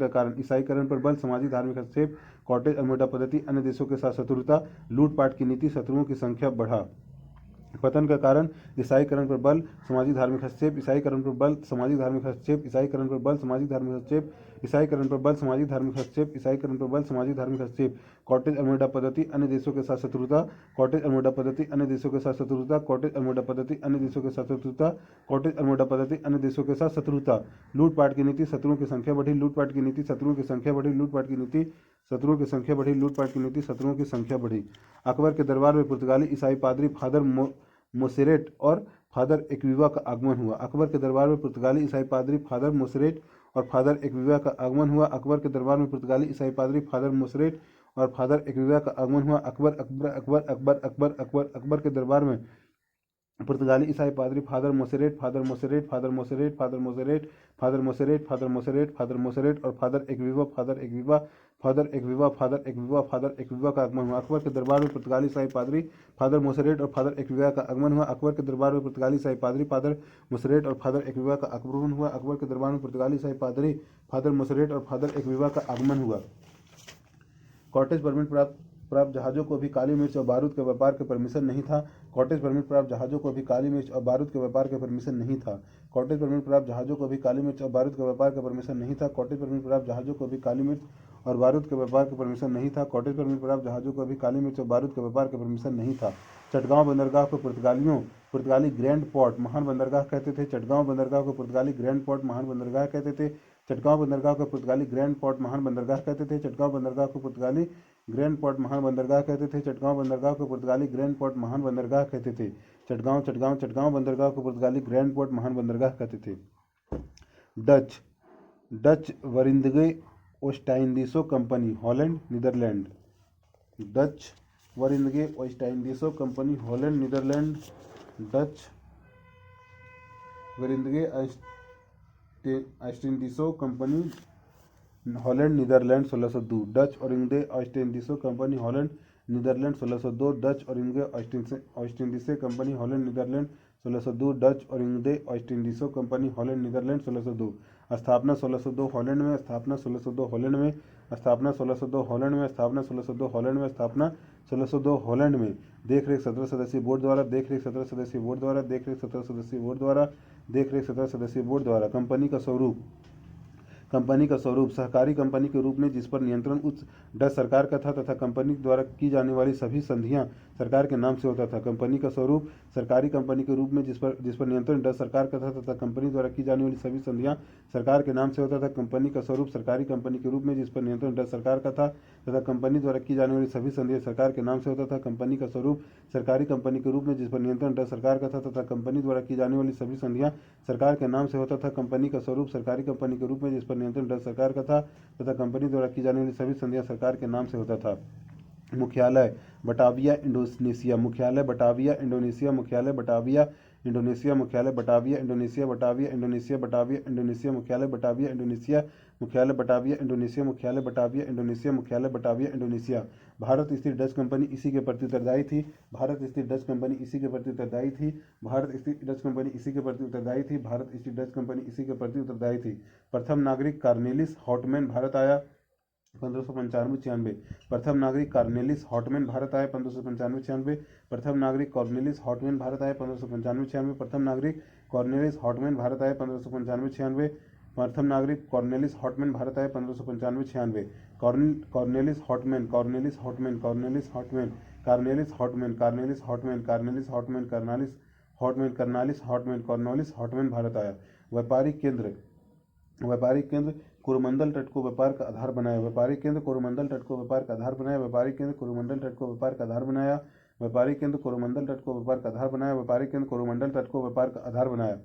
कारण ईसाईकरण पर बल, सामाजिक धार्मिक हस्तक्षेप, कॉटेज अरमोड़ा पद्धति, अन्य देशों के साथ शत्रुता, लूटपाट की नीति, शत्रुओं की संख्या बढ़ा। पतन का कारण ईसाईकरण पर बल, सामाजिक धार्मिक हस्तक्षेप, ईसाईकरण पर बल, सामाजिक धार्मिक हस्तक्षेप, ईसाईकरण पर बल, सामाजिक धार्मिक हस्तक्षेप, ईसाईकरण पर बल, सामाजिक धार्मिक हस्तक्षेप, ईसाईकरण पर बल, सामाजिक धार्मिक हस्तक्षेप, कॉटेज अरमोड़ा पद्धति, अन्य देशों के साथ शत्रुता, कॉटेज अरमोड़ा पद्धति, अन्य देशों के साथ शत्रुता, कॉटेज अरमोड़ा पद्धति, अन्य देशों के साथ शत्रुता, कॉटेज अरमोड़ा पद्धति, अन्य देशों के साथ शत्रुता, लूटपाट की नीति, शत्रुओं की संख्या बढ़ी, लूटपाट की नीति, शत्रुओं की संख्या बढ़ी, लूटपाट की नीति, शत्रुओं की संख्या बढ़ी, लूटपाट की नीति, शत्रुओं की संख्या बढ़ी। अकबर के दरबार में पुर्तगाली ईसाई पादरी फादर मोसेरेट और फादर एक्विवा का आगमन हुआ। अकबर के दरबार में पुर्तगाली ईसाई पादरी फादर मोसेरेट और फादर एक्विवा का आगमन हुआ। अकबर के दरबार में पुर्तगाली ईसाई पादरी फादर मोसेरेट और फादर एक्विवा का आगमन हुआ। अकबर के दरबार में पुर्तगाली ईसाई पादरी फादर मोसेरेट और फादर एक्विवा का आगमन हुआ। अकबर के दरबार में पुर्तगाली ईसाई पादरी फादर मोसेरेट और फादर एक्विवा का आगमन हुआ। अकबर के दरबार में पुर्तगाली ईसाई पादरी फादर मोसेरेट और फादर एक्विवा का आगमन हुआ। अकबर के दरबार में पुर्तगाली ईसाई पादरी फादर मोसेरेट और फादर एक्विवा का आगमन हुआ। कॉटेज परमिट प्राप्त जहाजों को भी काली मिर्च और बारूद के व्यापार के परमिशन नहीं था। कॉटेज परमिट प्राप्त जहाजों को भी काली मिर्च और बारूद के व्यापार के परमिशन नहीं था। कॉटेज परमिट प्राप्त जहाजों को भी काली मिर्च और बारूद के व्यापार का परमिशन नहीं था। कॉटेज परमिट प्राप्त जहाजों को भी काली मिर्च और बारूद के व्यापार का परमिशन नहीं था। कॉटेज परमिट प्राप्त जहाजों को भी काली मिर्च और बारूद के व्यापार का परमिशन नहीं था। चटगांव बंदरगाह को पुर्तगाली ग्रैंड पोर्ट महान बंदरगाह कहते थे। चटगांव बंदरगाह को पुर्तगाली ग्रैंड पोर्ट महान बंदरगाह कहते थे। चटगांव बंदरगाह को पुर्तगाली ग्रैंड पोर्ट महान बंदरगाह कहते थे। चटगांव बंदरगाह को पुर्तगाली ग्रैंड पोर्ट महान बंदरगाह कहते थे। चटगांव बंदरगाह को पुर्तगाली ग्रैंड पोर्ट महान बंदरगाह कहते थे। चटगांव बंदरगाह को पुर्तगाली ग्रैंड पोर्ट महान बंदरगाह कहते थे। Dutch Verenigde Oostindische company Holland Netherlands. Dutch Verenigde Oostindische company Holland Netherlands. Dutch Verenigde Oostindische company Holland Netherlands 1602। Dutch Verenigde Oostindische company Holland Netherlands 1602। Dutch Verenigde Oostindische company Holland Netherlands 1602। Dutch Verenigde Oostindische company Holland Netherlands 1602। स्थापना 1602 Holland में। स्थापना 1602 Holland में। स्थापना 1602 Holland में। स्थापना 1602 Holland में। स्थापना 1602 Holland में। देखरेख 17 सदस्यीय बोर्ड द्वारा। देखरेख 17 सदस्यीय बोर्ड द्वारा। देखरेख 17 सदस्यीय बोर्ड द्वारा। देखरेख 17 सदस्यीय बोर्ड द्वारा। कंपनी का स्वरूप सहकारी कंपनी के रूप में जिस पर नियंत्रण उच्च डच सरकार का था तथा कंपनी द्वारा की जाने वाली सभी संधियां सरकार के नाम से होता था। कंपनी का स्वरूप सरकारी कंपनी के रूप में जिस पर नियंत्रण डच सरकार का था तथा कंपनी द्वारा की जाने वाली सभी संधियां सरकार के नाम से होता था। कंपनी का स्वरूप सरकारी कंपनी के रूप में जिस पर नियंत्रण डच सरकार का था तथा कंपनी द्वारा की जाने वाली सभी संधियां सरकार के नाम से होता था। कंपनी का स्वरूप सरकारी कंपनी के रूप में जिस पर नियंत्रण डच सरकार का था तथा कंपनी द्वारा की जाने वाली सभी संधियां सरकार के नाम से होता था। कंपनी का स्वरूप सरकारी कंपनी के रूप में जिस पर नियंत्रण डच सरकार का था तथा कंपनी द्वारा की जाने वाली सभी संधियां सरकार के नाम से होता था। मुख्यालय बटाविया इंडोनेशिया। मुख्यालय बटाविया इंडोनेशिया। मुख्यालय बटाविया इंडोनेशिया। मुख्यालय Batavia Indonesia. Batavia Indonesia. Batavia Indonesia. मुख्यालय बटाविया इंडोनेशिया। मुख्यालय बटाविया इंडोनेशिया। मुख्यालय बटाविया इंडोनेशिया। मुख्यालय बटाविया इंडोनेशिया। भारत स्थित डच कंपनी इसी के प्रति उत्तरदायी थी। भारत स्थित डच कंपनी इसी के प्रति उत्तरदायी थी। भारत स्थित डच कंपनी इसी के प्रति उत्तरदायी थी। भारत स्थित डच कंपनी इसी के प्रति उत्तरदायी थी। प्रथम नागरिक कार्नेलिस हॉटमैन भारत आया 1595-96। प्रथम नागरिक कार्नेलिस हॉटमैन भारत आया 1595-96। प्रथम नागरिक कॉर्नेलिस हॉटमैन भारत आया 1595-96। प्रथम नागरिक कॉर्नेलिस हॉटमैन भारत आया 1595-96। प्रथम नागरिक कॉर्नेलिस हॉटमैन भारत आया 1595-96। कॉर्नेलिस हॉटमैन कार्नेलिस हॉटमैन कार्नेलिस हॉटमैन कार्नेलिस हॉटमैन कार्नेलिस हॉटमैन कार्नेलिस हॉटमैन कार्नालिस हॉटमैन कर्नालिस हॉटमैन कॉर्नवालिस हॉटमैन भारत आया। व्यापारिक केंद्र कोरोमंडल तट को व्यापार का आधार बनाया। व्यापारिक केंद्र कोरोमंडल तट को व्यापार का आधार बनाया। व्यापारिक केंद्र कोरोमंडल तट को व्यापार का आधार बनाया। व्यापारिक केंद्र कोरोमंडल तट को व्यापार का आधार बनाया। व्यापारिक केंद्र कोरोमंडल तट को व्यापार का आधार बनाया।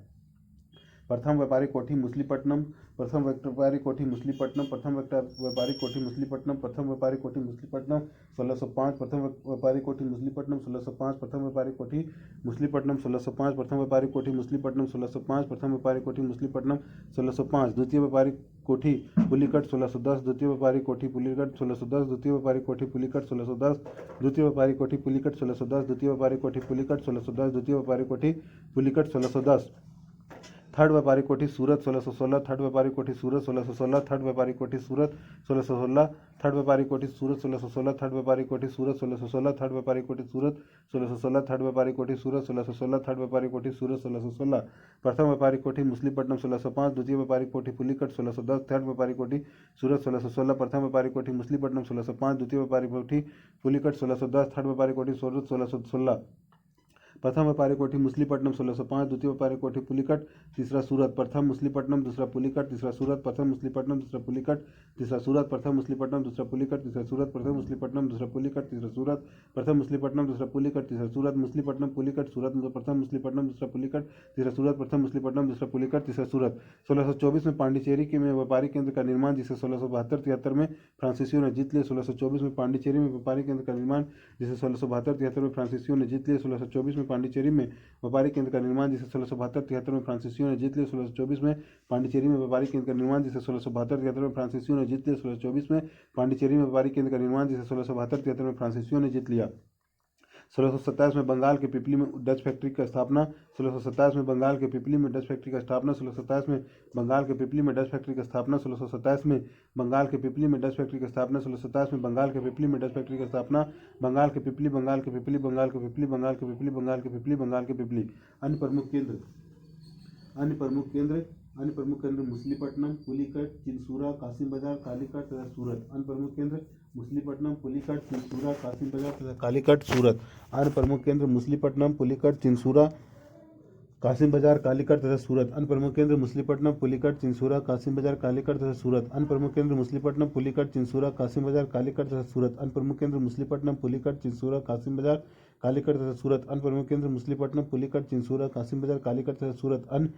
प्रथम व्यापारिक कोठी मुसलीपट्टनम। प्रथम व्यापारिक कोठी मुसलीपट्टनम। प्रथम व्यापारिक कोठी मुसलीपट्टनम। प्रथम व्यापारिक कोठी मुसलीपट्टनम 1605। प्रथम व्यापारिक कोठी मुसलीपट्टनम 1605। प्रथम व्यापारिक कोठी मुसलीपट्टनम 1605। प्रथम व्यापारिक कोठी मुसलीपट्टनम 1605। प्रथम व्यापारिक कोठी मुसलीपट्टनम 1605। द्वितीय व्यापारिक कोठी पुलिकट 1610। द्वितीय व्यापारिक कोठी पुलिकट 1610। द्वितीय व्यापारिक कोठी पुलिकट 1610। द्वितीय व्यापारिक कोठी पुलिकट 1610। द्वितीय व्यापारिक कोठी पुलिकट 1610। द्वितीय व्यापारिक कोठी पुलिकट 1610। थर्ड व्यापारिक कोठी सूरत 1616। थर्ड व्यापारिक कोठी सूरत 1616। थर्ड व्यापारिक कोठी सूरत 1616। थर्ड व्यापारिक कोठी सूरत 1616। थर्ड व्यापारिक कोठी सूरत 1616। थर्ड व्यापारिक कोठी सूरत 1616। थर्ड व्यापारिक कोठी सूरत 1616। थर्ड व्यापारिक कोठी सूरत 1616। प्रथम व्यापारिक कोठी मुसलीपट्टनम 1605। द्वितीय व्यापारिक कोठी पुलिकट 1610। थर्ड व्यापारिक कोठी सूरत 1616। प्रथम व्यापारिक कोठी मुसलीपट्टनम 1605। द्वितीय व्यापारिक कोठी पुलिकट 1610। थर्ड व्यापारिक कोठी सूरत 1616। प्रथम व्यापारिक कोठी मुसलीपट्टनम 1605। द्वितीय व्यापारिक कोठी पुलिकट। तीसरा सूरत। प्रथम मुसलीपट्टनम दूसरा पुलिकट तीसरा सूरत। प्रथम मुसलीपट्टनम दूसरा पुलिकट तीसरा सूरत। प्रथम मुसलीपट्टनम दूसरा पुलिकट तीसरा सूरत। प्रथम मुसलीपट्टनम दूसरा पुलिकट तीसरा सूरत। प्रथम मुसलीपट्टनम दूसरा पुलिकट तीसरा सूरत। मुसलीपट्टनम पुलिकट सूरत। प्रथम मुसलीपट्टनम दूसरा पुलिकट तीसरा सूरत। प्रथम मुसलीपट्टनम दूसरा पुलिकट तीसरा सूरत। 1624 में पांडिचेरी के में व्यापारिक केंद्र का निर्माण जिसे 1672-73 में फ्रांसीसियों ने जीत लिया। 1624 में पांडिचेरी में व्यापारिक केंद्र का निर्माण जिसे 1672-73 में फ्रांसीसियों ने जीत लिया। 1624 में पांडिचेरी में व्यापारिक केंद्र का निर्माण जिसे 1672-73 में फ्रांसीसियों ने जीत लिया। 1624 में पांडिचेरी में व्यापारिक केंद्र का निर्माण जिसे 1672-73 में फ्रांसीसियों ने जीत लिया। 1624 में पांडिचेरी में व्यापारिक केंद्र का निर्माण जिसे 1672-73 में फ्रांसीसियों ने जीत लिया। 1627 में बंगाल के पिपली में डच फैक्ट्री की स्थापना। 1627 में बंगाल के पिपली में डच फैक्ट्री की स्थापना। 1627 में बंगाल के पिपली में डच फैक्ट्री की स्थापना। 1627 में बंगाल के पिपली में डच फैक्ट्री की स्थापना। 1627 में बंगाल के पिपली में डच फैक्ट्री की स्थापना। बंगाल के पिपली बंगाल के पिपली बंगाल के पिपली बंगाल के पिपली बंगाल के पिपली बंगाल के पिपली। अन्य प्रमुख केंद्र अन्य प्रमुख केंद्र मछलीपट्टनम, पुलिकट, चिंसूरा, कासिम बाजार, कालीकट तथा सूरत। अन्य प्रमुख केंद्र मछलीपट्टनम, पुलिकट, चिंसूरा, कासिम बाजार तथा कालीकट, सूरत। अन्य प्रमुख केंद्र मछलीपट्टनम, पुलिकट, चिंसूरा, कासिम बाजार, कालीकट तथा सूरत। अन्य प्रमुख केंद्र मछलीपट्टनम, पुलिकट, चिंसूरा, कासिम बाजार, कालीकट तथा सूरत। अन्य प्रमुख केंद्र मछलीपट्टनम, पुलिकट, चिंसूरा, कासिम बाजार, कालीकट तथा सूरत। अन्य प्रमुख केंद्र मछलीपट्टनम, पुलिकट, चिंसूरा, कासिम बाजार, कालीकट तथा सूरत। अन्य प्रमुख केंद्र मछलीपट्टनम, पुलिकट, चिंसूरा, कासिम बाजार, कालीकट तथा सूरत। अन्य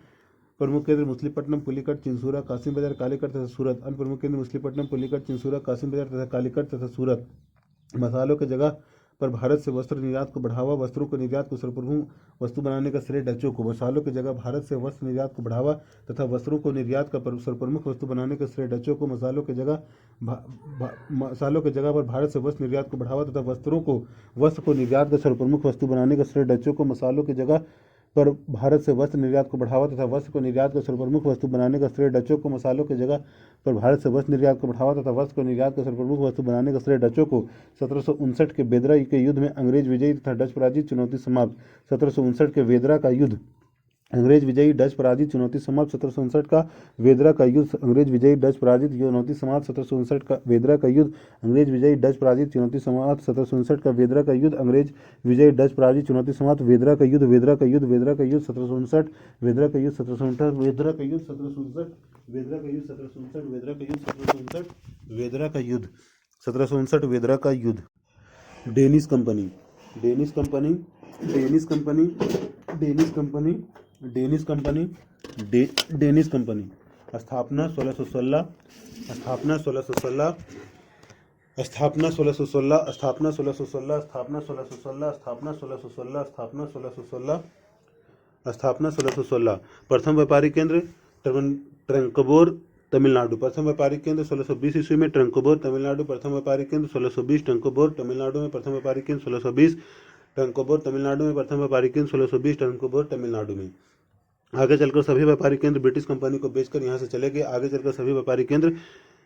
प्रमुख केंद्र मछलीपट्टनम, पुलिकट, चिंसूरा, कासिम बाजार, कालीकट तथा सूरत। अन्य प्रमुख केंद्र मछलीपट्टनम, पुलिकट, चिंसूरा, कासिम बाजार तथा कालीकट तथा सूरत। मसालों की जगह पर भारत से वस्त्र निर्यात को बढ़ावा, वस्त्रों को निर्यात को सर्वप्रथम वस्तु बनाने का श्रेय डचों को। मसालों की जगह भारत से वस्त्र निर्यात को बढ़ावा तथा वस्त्रों को निर्यात का सर्वप्रमुख वस्तु बनाने का श्रेय डचों को। मसालों की जगह पर भारत से वस्त्र निर्यात को बढ़ावा तथा वस्त्र को निर्यात का सर्वप्रमुख वस्तु बनाने का श्रेय डचों को। मसालों की जगह पर भारत से वस्त्र निर्यात को बढ़ावा तथा वस्त्र को निर्यात का सर्वप्रमुख वस्तु बनाने का श्रेय डचों को। मसालों की जगह पर भारत से वस्त्र निर्यात को बढ़ावा तथा वस्त्र को निर्यात का सर्वप्रमुख वस्तु बनाने का श्रेय डचों को। 1759 के बेदरा के युद्ध में अंग्रेज विजयी तथा डच पराजित, चुनौती समाप्त। 1759 के वेदरा का युद्ध अंग्रेज विजयी, डच पराजित, चुनौती समाप्त। 1759 का वेदरा का युद्ध अंग्रेज विजयी, डच पराजित, चुनौती समाप्त। 1759 का वेदरा का युद्ध अंग्रेज विजयी, डच पराजित, चुनौती समाप्त। 1759 का वेदरा का युद्ध अंग्रेज विजयी, डच पराजित, चुनौती समाप्त। वेदरा का युद्ध, वेदरा का युद्ध, वेदरा का युद्ध 1759, वेदरा का युद्ध 1759, वेदरा का युद्ध 1759, वेदरा का युद्ध 1759, वेदरा का युद्ध 1759, वेदरा का युद्ध 1759, वेदरा का युद्ध। Danish company, Danish company, Danish company, Danish company, Danish company, Danish company. स्थापना 1616, स्थापना 1616, स्थापना 1616, स्थापना 1616, स्थापना 1616, स्थापना 1616, स्थापना 1616, स्थापना 1616। प्रथम व्यापारिक केंद्र ट्रंकबोर, तमिलनाडु। प्रथम व्यापारिक केंद्र 1620 ईस्वी में ट्रंकबोर, तमिलनाडु। प्रथम व्यापारिक केंद्र 1620 ट्रंकबोर, तमिलनाडु में। प्रथम व्यापारिक केंद्र 1620 ट्रंकबोर, तमिलनाडु में। प्रथम व्यापारिक केंद्र 1620 ट्रंकबोर, तमिलनाडु में। आगे चलकर सभी व्यापारिक केंद्र ब्रिटिश कंपनी को बेचकर यहाँ से चले गए। आगे चलकर सभी व्यापारिक केंद्र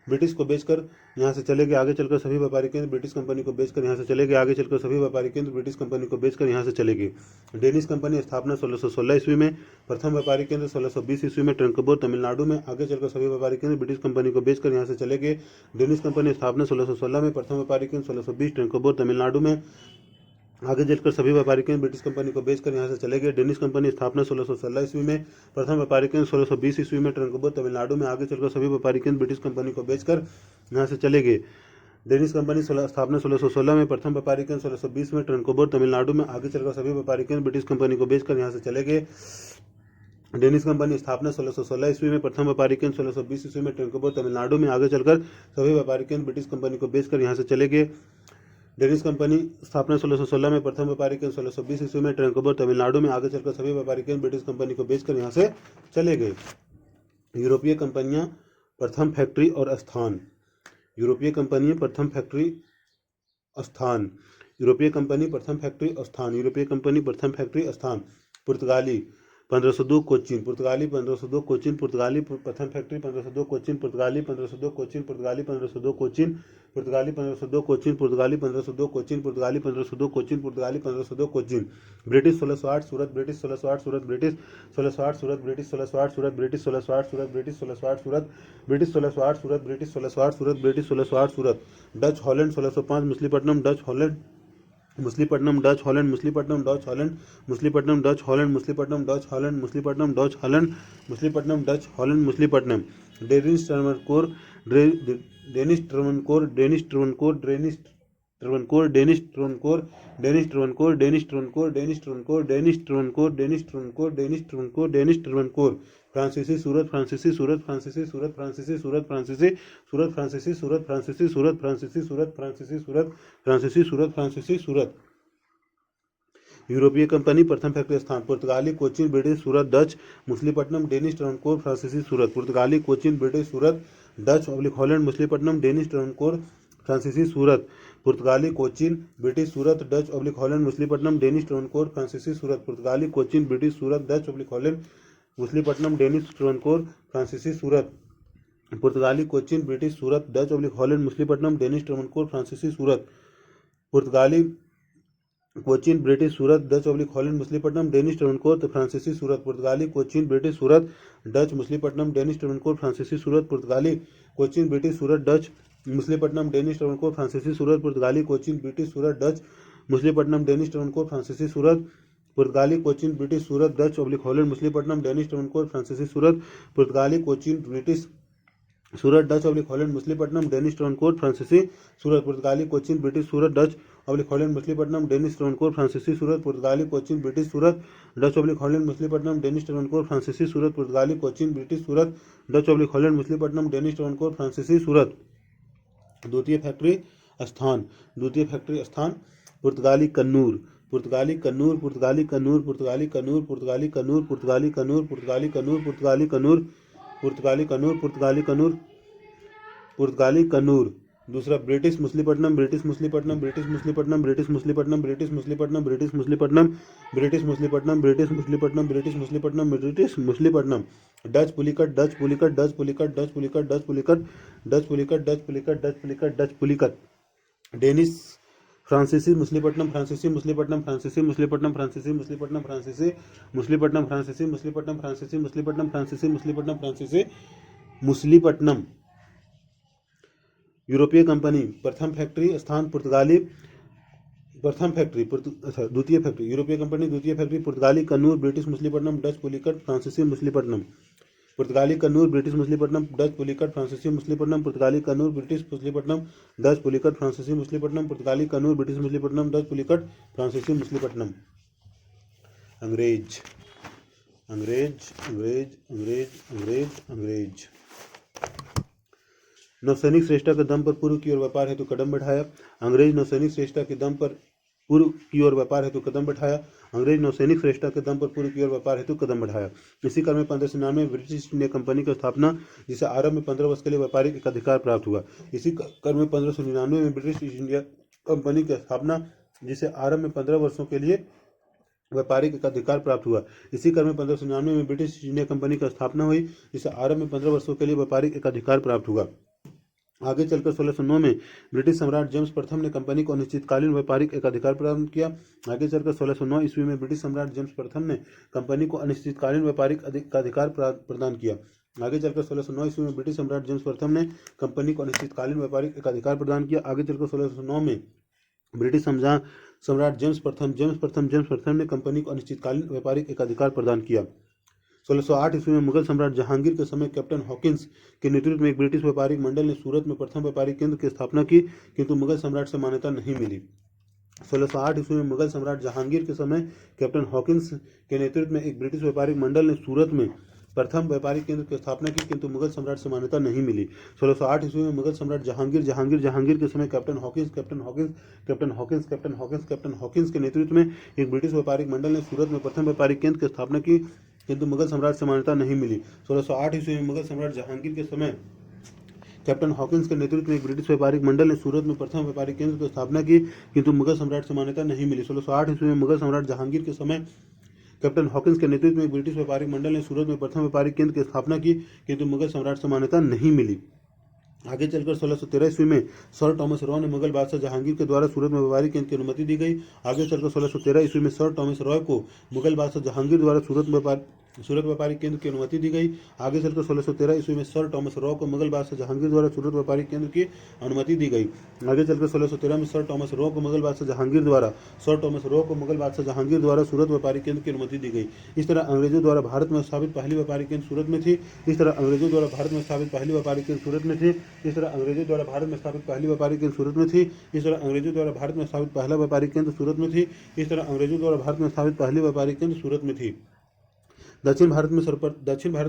ब्रिटिश को बेचकर यहाँ से चले गए। आगे चलकर सभी व्यापारिक केंद्र ब्रिटिश कंपनी को बेचकर यहाँ से चले गए। आगे चलकर सभी व्यापारिक केंद्र ब्रिटिश कंपनी को बेचकर यहाँ से चले गए। डेनिश कंपनी स्थापना 1616 ईस्वी में। प्रथम व्यापारिक केंद्र 1620 ईस्वी में ट्रंकबोर, तमिलनाडु में। आगे चलकर सभी व्यापारिक केंद्र ब्रिटिश कंपनी को बेचकर यहाँ से चले गए। डेनिश कंपनी स्थापना 1616 में। प्रथम व्यापारिक केंद्र 1620 ट्रंकबोर, तमिलनाडु में। आगे चलकर सभी व्यापारिक केंद्र ब्रिटिश कंपनी को बेचकर यहाँ से चले गए। डेनिश कंपनी स्थापना 1616 ईस्वी में। प्रथम व्यापारिक केंद्र 1620 ईस्वी में ट्रंकबोर, तमिलनाडु में। आगे चलकर सभी व्यापारिक केंद्र ब्रिटिश कंपनी को बेचकर यहाँ से चले गए। डेनिश कंपनी स्थापना 1616 में। प्रथम व्यापारिक केंद्र 1620 में ट्रंकबोर, तमिलनाडु में। आगे चलकर सभी व्यापारिक केंद्र ब्रिटिश कंपनी को बेचकर यहाँ से चले गए। डेनिश कंपनी स्थापना 1616 ईस्वी में। प्रथम व्यापारिक केंद्र 1620 ईस्वी में ट्रंकबोर, तमिलनाडु में। आगे चलकर सभी व्यापारिक केंद्र ब्रिटिश कंपनी को बेचकर यहाँ से चले गए। डेनिश कंपनी स्थापना 1616 में। प्रथम व्यापारिक केंद्र 1620 ईस्वी में ट्रंकबोर, तमिलनाडु में। आगे चलकर सभी व्यापारिक केंद्र ब्रिटिश कंपनी को बेचकर यहाँ से चले गए। यूरोपीय कंपनियां प्रथम फैक्ट्री और स्थान। यूरोपीय कंपनियां प्रथम फैक्ट्री स्थान। यूरोपीय कंपनी प्रथम फैक्ट्री स्थान। यूरोपीय कंपनी प्रथम फैक्ट्री स्थान। पुर्तगाली 1502 कोचीन, पुर्तगाली 1502 कोचीन, पुर्तगाली प्रथम फैक्ट्री 1502 कोचीन, पुर्तगाली 1502 कोचीन, पुर्तगाली 1502 कोचीन, पुर्तगाली 1502 कोचीन, पुर्तगाली 1502 कोचीन, पुर्तगाली 1502 कोचीन, पुर्तगाली 1502 Cochin. British 1608 Surat, British 1608 Surat, British 1608 Surat, British 1608 Surat, British 1608 Surat, British 1608 Surat, British 1608 Surat, British 1608 Surat, British 1608 Surat. Dutch Holland 1605 Machilipatnam, Dutch Holland Machilipatnam, Dutch Holland Machilipatnam, Dutch Holland Machilipatnam, Dutch Holland Machilipatnam, Dutch Holland Machilipatnam, Dutch Holland Machilipatnam, Dutch Holland Machilipatnam. Danish Travancore, Danish Travancore, Danish Travancore, Danish Travancore, Danish Travancore, Danish Travancore, Danish Travancore, Danish Travancore, Danish Travancore, Danish Travancore, Danish Travancore, Danish Travancore. फ्रांसीसी सूरत, फ्रांसीसी सूरत, फ्रांसीसी सूरत, फ्रांसीसी सूरत, फ्रांसीसी सूरत, फ्रांसीसी सूरत, फ्रांसीसी सूरत, फ्रांसीसी सूरत, फ्रांसीसी सूरत, फ्रांसीसी सूरत, फ्रांसीसी सूरत। यूरोपीय कंपनी प्रथम फैक्ट्री स्थान। पुर्तगाली Cochin, British Surat, Dutch Machilipatnam, Danish Travancore, फ्रांसीसी सूरत। पुर्तगाली Cochin, British Surat, Dutch Holland Machilipatnam, Danish Travancore, फ्रांसीसी सूरत। पुर्तगाली Cochin, British Surat, Dutch Holland Machilipatnam, Danish Travancore, फ्रांसीसी सूरत। पुर्तगाली Cochin, British Surat, Dutch Holland Machilipatnam, Danish Travancore, फ्रांसीसी सूरत। पुर्तगाली Cochin, British Surat, Dutch Holland Machilipatnam, Danish Travancore, फ्रांसीसी सूरत। पुर्तगाली Cochin British Surat Dutch oblique Holland Machilipatnam Danish Travancore फ्रांसीसी सूरत पुर्तगाली Cochin British Surat Dutch Machilipatnam Danish Travancore फ्रांसीसी सूरत पुर्तगाली Cochin British Surat Dutch Machilipatnam Danish Travancore फ्रांसीसी सूरत पुर्तगाली Cochin British Surat Dutch Machilipatnam Danish Travancore फ्रांसीसी सूरत पुर्तगाली Cochin British Surat Dutch oblique Holland Machilipatnam Danish Travancore फ्रांसीसी सूरत पुर्तगाली Cochin British Surat Dutch oblique Holland Machilipatnam Danish Travancore फ्रांसीसी सूरत पुर्तगाली Cochin British Surat Dutch oblique Holland Machilipatnam Danish Travancore फ्रांसीसी सूरत पुर्तगाली Cochin British Surat Dutch oblique Holland Machilipatnam Danish Travancore फ्रांसीसी सूरत पुर्तगाली Cochin British Surat Dutch oblique Holland Machilipatnam Danish Travancore फ्रांसीसी सूरत। द्वितीय फैक्ट्री स्थान पुर्तगाली कन्नूर पुर्तगाली कन्नूर पुर्तगाली कन्नूर पुर्तगाली कन्नूर पुर्तगाली कन्नूर पुर्तगाली कन्नूर पुर्तगाली कन्नूर पुर्तगाली कन्नूर पुर्तगाली कन्नूर पुर्तगाली कन्नूर पुर्तगाली कन्नूर। दूसरा British Machilipatnam British Machilipatnam British Machilipatnam British Machilipatnam British Machilipatnam British Machilipatnam British Machilipatnam British Machilipatnam British Machilipatnam British Machilipatnam. Dutch Pulicat Dutch Pulicat Dutch Pulicat Dutch Pulicat Dutch Pulicat Dutch Pulicat Dutch Pulicat Dutch Pulicat Dutch Pulicat. Danish फ्रांसीसी मछलीपट्टनम फ्रांसीसी मछलीपट्टनम फ्रांसीसी मछलीपट्टनम फ्रांसीसी मछलीपट्टनम फ्रांसीसी मछलीपट्टनम फ्रांसीसी मछलीपट्टनम फ्रांसीसी मछलीपट्टनम फ्रांसीसी मछलीपट्टम फ्रांसीसी मछलीपट्टनम। यूरोपीय कंपनी प्रथम फैक्ट्री स्थान पुर्तगाली द्वितीय फैक्ट्री यूरोपीय कंपनी द्वितीय फैक्ट्री पुर्तगाली कन्नूर ब्रिटिश मछलीपट्टनम डच पुलिकट फ्रांसीसी मछलीपट्टनम पुर्तगाली कन्नूर ब्रिटिश मछलीपट्टनम डच पुलिकट फ्रांसीसी मछलीपट्टनम पुर्तगाली कन्नूर ब्रिटिश मछलीपट्टनम डच पुलिकट फ्रांसीसी मछलीपट्टनम पुर्तगाली कन्नूर ब्रिटिश मछलीपट्टनम डच पुलिकट फ्रांसीसी मछलीपट्टनम। अंग्रेज अंग्रेज अंग्रेज अंग्रेज अंग्रेज अंग्रेज। नौसैनिक श्रेष्ठता के दम पर पूर्व की ओर व्यापार हेतु कदम बढ़ाया। अंग्रेज नौसैनिक श्रेष्ठता के दम पर पूर्व की ओर व्यापार हेतु कदम बढ़ाया। अंग्रेज नौसैनिक श्रेष्ठता के दम पर पूर्व की ओर व्यापार हेतु कदम बढ़ाया। इसी क्रम में 1599 ब्रिटिश ईस्ट इंडिया कंपनी की स्थापना, जिसे आरंभ में 15 वर्ष के लिए व्यापारिक एकाधिकार प्राप्त हुआ। इसी क्रम में 1599 में ब्रिटिश ईस्ट इंडिया कंपनी की स्थापना, जिसे आरंभ में 15 वर्षों के लिए व्यापारिक एकाधिकार प्राप्त हुआ। इसी क्रम में 1599 में ब्रिटिश ईस्ट इंडिया कंपनी की स्थापना हुई, जिसे आरंभ में 15 वर्षों के लिए व्यापारिक एकाधिकार प्राप्त हुआ। आगे चलकर 1609 में ब्रिटिश सम्राट जेम्स प्रथम ने कंपनी को अनिश्चितकालीन व्यापारिक एकाधिकार प्रदान किया। आगे चलकर 1609 ईस्वी में ब्रिटिश सम्राट जेम्स प्रथम ने कंपनी को अनिश्चितकालीन व्यापारिक एकाधिकार प्रदान किया। आगे चलकर 1609 ईस्वी में ब्रिटिश सम्राट जेम्स प्रथम ने कंपनी को अनिश्चितकालीन व्यापारिक एकाधिकार प्रदान किया। आगे चलकर 1609 में ब्रिटिश सम्राट जेम्स प्रथम ने कंपनी को अनिश्चितकालीन व्यापारिक एकाधिकार प्रदान किया। 1608 ईस्वी में मुगल सम्राट जहांगीर के समय कैप्टन हॉकिंस के नेतृत्व में एक ब्रिटिश व्यापारिक मंडल ने सूरत में प्रथम व्यापारिक केंद्र की स्थापना की, किंतु मुगल सम्राट से मान्यता नहीं मिली। 1608 ईस्वी में मुगल सम्राट जहांगीर के समय कैप्टन हॉकिंस के नेतृत्व में एक ब्रिटिश व्यापारिक मंडल ने सूरत में प्रथम व्यापारिक केंद्र की स्थापना की, किंतु मुगल सम्राट से मान्यता नहीं मिली। 1608 ईस्वी में मुगल सम्राट जहांगीर के समय कैप्टन हॉकिंस के नेतृत्व में एक ब्रिटिश व्यापारिक मंडल ने सूरत में प्रथम व्यापारिक केंद्र की स्थापना की, किंतु मुगल सम्राट से मान्यता नहीं मिली। 1608 ईस्वी में मुगल सम्राट जहांगीर के समय कैप्टन हॉकिंस के नेतृत्व में एक ब्रिटिश व्यापारिक मंडल ने सूरत में प्रथम व्यापारिक केंद्र की स्थापना की, किंतु मुगल सम्राट से मान्यता नहीं मिली। 1608 ईस्वी में मुगल सम्राट जहांगीर के समय कैप्टन हॉकिंस के नेतृत्व में एक ब्रिटिश व्यापारिक मंडल ने सूरत में प्रथम व्यापारिक केंद्र की स्थापना की, किंतु मुगल सम्राट से मान्यता नहीं मिली। आगे चलकर 1613 ईस्वी में सर टॉमस रॉय ने मुगल बादशाह जहांगीर के द्वारा सूरत में व्यापारिक केंद्र की अनुमति दी गई। आगे चलकर 1613 ईस्वी में सर टॉमस रॉय को मुगल बादशाह जहांगीर द्वारा सूरत व्यापारिक केंद्र की अनुमति दी गई। आगे चलकर 1613 ईस्वी में सर टॉमस रॉय को मुगल बादशाह जहांगीर द्वारा सूरत व्यापारिक केंद्र की अनुमति दी गई। आगे चलकर 1613 में सर टॉमस रॉय को मुगल बादशाह जहांगीर द्वारा सूरत व्यापारिक केंद्र की अनुमति दी गई। इस तरह अंग्रेजों द्वारा भारत में स्थापित पहली व्यापारिक केंद्र सूरत में थी। इस तरह अंग्रेजों द्वारा भारत में स्थापित पहली व्यापारिक केंद्र सूरत में थी। इस तरह अंग्रेजों द्वारा भारत में स्थापित पहली व्यापारिक केंद्र सूरत में थी। इस तरह अंग्रेजों द्वारा भारत में स्थापित पहला व्यापारिक केंद्र सूरत में थी। इस तरह अंग्रेजों द्वारा भारत में स्थापित पहली व्यापारिक केंद्र सूरत में थी। दक्षिण भारत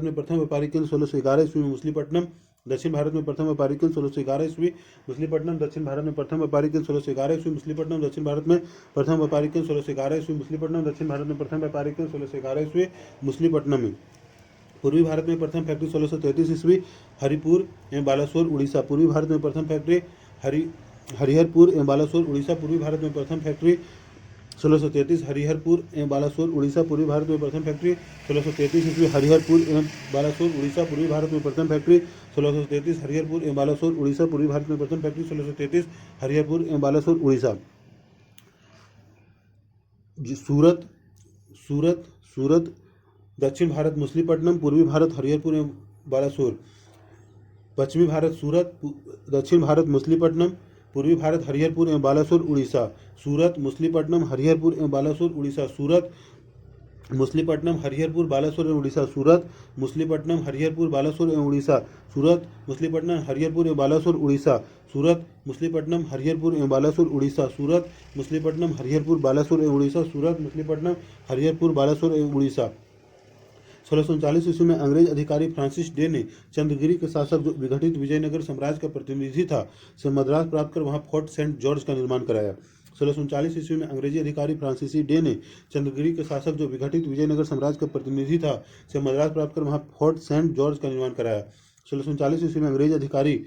में प्रथम व्यापारिक केंद्र 1611 ईस्वी में मछलीपट्टनम। दक्षिण भारत में प्रथम व्यापारिक केंद्र 1611 ईस्वी मछलीपट्टनम। दक्षिण भारत में प्रथम व्यापारिक केंद्र 1611 ईस्वी मछलीपट्टनम। दक्षिण भारत में प्रथम व्यापारिक केंद्र 1611 ईस्वी मछलीपट्टनम। दक्षिण भारत में प्रथम व्यापारिक केंद्र 1611 ईस्वी मछलीपट्टनम में। पूर्वी भारत में प्रथम फैक्ट्री 1633 ईस्वी हरिपुर एवं बालासोर उड़ीसा। पूर्वी भारत में प्रथम फैक्ट्री हरिहरपुर एवं बालासोर उड़ीसा। पूर्वी भारत में प्रथम फैक्ट्री 1633 हरिहरपुर एवं बालासोर उड़ीसा। पूर्वी भारत में प्रथम फैक्ट्री 1633 ईस्वी हरिहरपुर एवं बालासोर उड़ीसा। पूर्वी भारत में प्रथम फैक्ट्री 1633 हरिहरपुर एवं बालासोर उड़ीसा। पूर्वी भारत में प्रथम फैक्ट्री 1633 हरिहरपुर एवं बालासोर उड़ीसा। सूरत सूरत सूरत, दक्षिण भारत मछलीपट्टनम, पूर्वी भारत हरिहरपुर एवं बालासोर, पश्चिमी भारत सूरत, दक्षिण भारत मछलीपट्टनम, पूर्वी भारत हरिहरपुर एवं बालासोर उड़ीसा। सूरत, मछलीपट्टनम, हरिहरपुर एवं बालासोर उड़ीसा। सूरत, मछलीपट्टनम, हरिहरपुर, बालासोर एवं उड़ीसा। सूरत, मछलीपट्टनम, हरिहरपुर, बालासोर एवं उड़ीसा। सूरत, मछलीपट्टनम, हरिहरपुर एवं बालासोर उड़ीसा। सूरत, मछलीपट्टनम, हरिहरपुर एवं बालासोर उड़ीसा। सूरत, मछलीपट्टनम, हरिहरपुर, बालासोर एवं उड़ीसा। सूरत, मछलीपट्टनम, हरिहरपुर, बालासोर एवं उड़ीसा। 1639 ईस्वी में अंग्रेज अधिकारी फ्रांसिस डे ने चंद्रगिरी के शासक जो विघटित विजयनगर साम्राज्य का प्रतिनिधि था से मद्रास प्राप्त कर वहां फोर्ट सेंट जॉर्ज का निर्माण कराया। 1639 ईस्वी में अंग्रेजी अधिकारी फ्रांसिस डे ने चंद्रगिरी के शासक जो विघटित विजयनगर साम्राज्य का प्रतिनिधि था से मद्रास प्राप्त कर वहां फोर्ट सेंट जॉर्ज का निर्माण कराया। 1639 ईस्वी में अंग्रेजी अधिकारी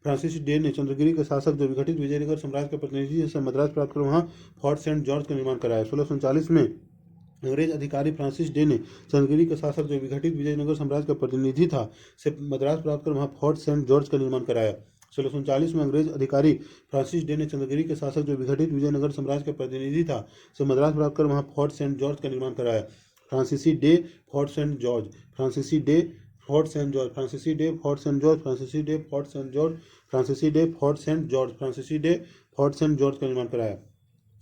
फ्रांसिस डे ने चंद्रगिरी के शासक जो विघटित विजयनगर साम्राज्य का प्रतिनिधि से मद्रास प्राप्त कर वहां फोर्ट सेंट जॉर्ज का निर्माण कराया। 1639 में अंग्रेज अधिकारी फ्रांसिस डे ने चंद्रगिरी के शासक जो विघटित विजयनगर साम्राज्य का प्रतिनिधि था से मद्रास प्राप्त कर वहां फोर्ट सेंट जॉर्ज का निर्माण कराया। 1639 में अंग्रेज अधिकारी फ्रांसिस डे ने चंद्रगिरी के शासक जो विघटित विजयनगर साम्राज्य का प्रतिनिधि था से मद्रास प्राप्त कर वहां फोर्ट सेंट जॉर्ज का निर्माण कराया। फ्रांसीसी डे, फोर्ट सेंट जॉर्ज, फ्रांसीसी डे, फोर्ट सेंट जॉर्ज, फ्रांसीसी डे, फोर्ट सेंट जॉर्ज, फ्रांसीसी डे, फोर्ट सेंट जॉर्ज, फ्रांसीसी डे, फोर्ट सेंट जॉर्ज, फ्रांसीसी डे, फोर्ट सेंट जॉर्ज का निर्माण कराया।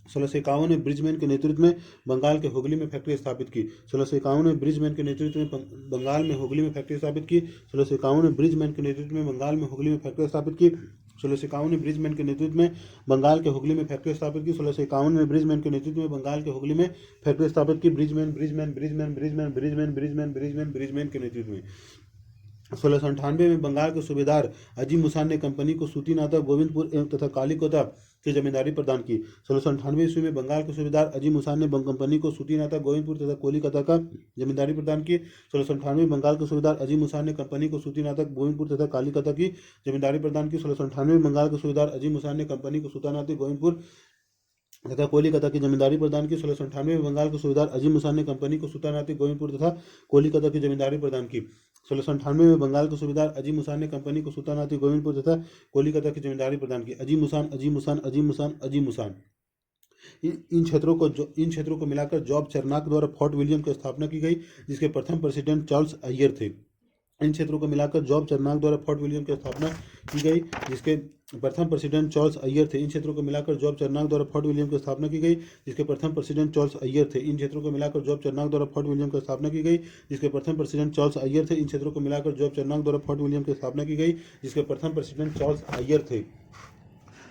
1651 में ब्रिजमैन के नेतृत्व में बंगाल के हुगली में फैक्ट्री स्थापित की। 1651 में ब्रिजमैन के नेतृत्व में बंगाल में हुगली में फैक्ट्री स्थापित की। 1651 में ब्रिजमैन के नेतृत्व में बंगाल में हुगली में फैक्ट्री स्थापित की। 1651 में ब्रिजमैन के नेतृत्व में बंगाल के हुगली में फैक्ट्री स्थापित की। 1651 में ब्रिजमैन के नेतृत्व में बंगाल के हुगली में फैक्ट्री स्थापित की। Bridgeman Bridgeman Bridgeman Bridgeman Bridgeman Bridgeman Bridgeman Bridgeman के नेतृत्व में 1698 में बंगाल के सूबेदार अजीम मुसान ने कंपनी को सूती नाता, गोविंदपुर एवं तथा कालीकोटा की जमींदारी प्रदान की। 1698 ईस्वी में बंगाल के सूबेदार अजीम मुसान ने कंपनी को सूती नाता, गोविंदपुर तथा कोलकाता का जमींदारी प्रदान की। 1698 में बंगाल के सूबेदार अजीम मुसान ने कंपनी को सूती नाता, गोविंदपुर तथा कालीकता की जमींदारी प्रदान की। 1698 में बंगाल के सूबेदार अजीम मुसान ने कंपनी को सूतानाती, गोविंदपुर तथा कोलकाता की जमींदारी प्रदान की। 1698 में बंगाल के सूबेदार अजीम मुसान ने कंपनी को सूतानाती, गोविंदपुर तथा कोलकाता की जमींदारी प्रदान की। 1698 में बंगाल के सूबेदार अजीम मुसान ने कंपनी को सूतानाती, गोविंदपुर तथा कोलकाता की जमींदारी प्रदान की। अजीम मुसान, अजीम मुसान, अजीम मुसान, अजीम मुसान। इन क्षेत्रों को मिलाकर जॉब चरनाक द्वारा फोर्ट विलियम की स्थापना की गई, जिसके प्रथम प्रेसिडेंट चार्ल्स अय्यर थे। इन क्षेत्रों को मिलाकर जॉब चरनाक द्वारा फोर्ट विलियम की स्थापना की गई, जिसके प्रथम प्रेसिडेंट चार्ल्स अय्यर थे। इन क्षेत्रों को मिलाकर जॉब चरनाक द्वारा फोर्ट विलियम की स्थापना की गई, जिसके प्रथम प्रेसिडेंट चार्ल्स अय्यर थे। इन क्षेत्रों को मिलाकर जॉब चरनाक द्वारा फोर्ट विलियम की स्थापना की गई, जिसके प्रथम प्रेसिडेंट चार्ल्स अय्यर थे। इन क्षेत्रों को मिलाकर जॉब चरनाक द्वारा फोर्ट विलियम की स्थापना की गई, जिसके प्रथम प्रेसिडेंट चार्ल्स अय्यर थे।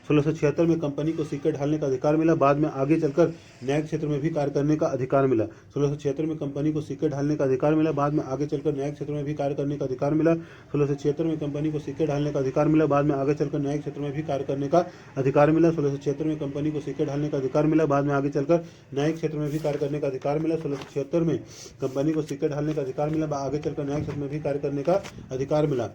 1676 में कंपनी को सिक्के ढालने का अधिकार मिला, बाद में आगे चलकर न्यायिक क्षेत्र में भी कार्य करने का अधिकार मिला। 1676 में कंपनी को सिक्के ढालने का अधिकार मिला, बाद में आगे चलकर न्यायिक क्षेत्र में भी कार्य करने का अधिकार मिला। 1676 में कंपनी को सिक्के ढालने का अधिकार मिला, बाद में आगे चलकर न्यायिक क्षेत्र में भी कार्य करने का अधिकार मिला। 1676 में कंपनी को सिक्के ढालने का अधिकार मिला, बाद में आगे चलकर न्यायिक क्षेत्र में भी कार्य करने का अधिकार मिला। 1676 में कंपनी को सिक्के ढालने का अधिकार मिला, आगे चलकर न्यायिक क्षेत्र में भी कार्य करने का अधिकार मिला।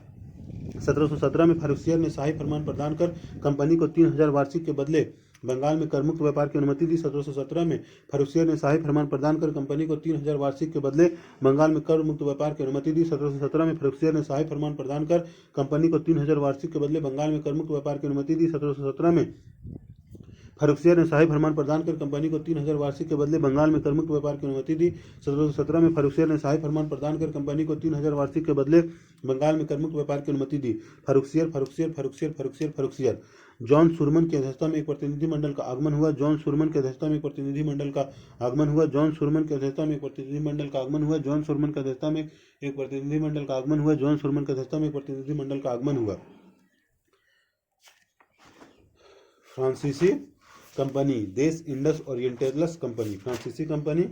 1717 में फारुखसियर ने शाही फरमान प्रदान कर कंपनी को 3000 वार्षिक के बदले बंगाल में करमुक्त व्यापार की अनुमति दी। 1717 में फारुखसियर ने शाही फरमान प्रदान कर कंपनी को 3000 वार्षिक के बदले बंगाल में कर मुक्त व्यापार की अनुमति दी। 1717 में फारुखसियर ने शाही फरमान प्रदान कर कंपनी को 3000 वार्षिक के बदले बंगाल में कर मुक्त व्यापार की अनुमति दी। 1717 में फारुखसियर ने शाही फरमान प्रदान कर कंपनी को 3000 वार्षिक के बदले बंगाल में करमुक्त व्यापार की अनुमति दी। 1717 में फारुखसियर ने शाही फरमान प्रदान कर कंपनी को 3000 वार्षिक के बदले बंगाल में करमुक्त व्यापार की अनुमति दी। फारुखसियर फारुखसियर फारुखसियर फारुखसियर फारुखसियर जॉन सुरमन की अध्यक्षता में एक प्रतिनिधिमंडल का आगमन हुआ। जॉन सुरमन की अध्यक्षता में एक प्रतिनिधिमंडल का आगमन हुआ। जॉन सुरमन की अध्यक्षता में एक प्रतिनिधिमंडल का आगमन हुआ। जॉन सुरमन की अध्यक्षता में एक प्रतिनिधिमंडल का आगमन हुआ। जॉन सुरमन की अध्यक्षता में एक प्रतिनिधिमंडल का आगमन हुआ। फ्रांसीसी कंपनी देश इंडस ओरिएंटलस कंपनी, फ्रांसीसी कंपनी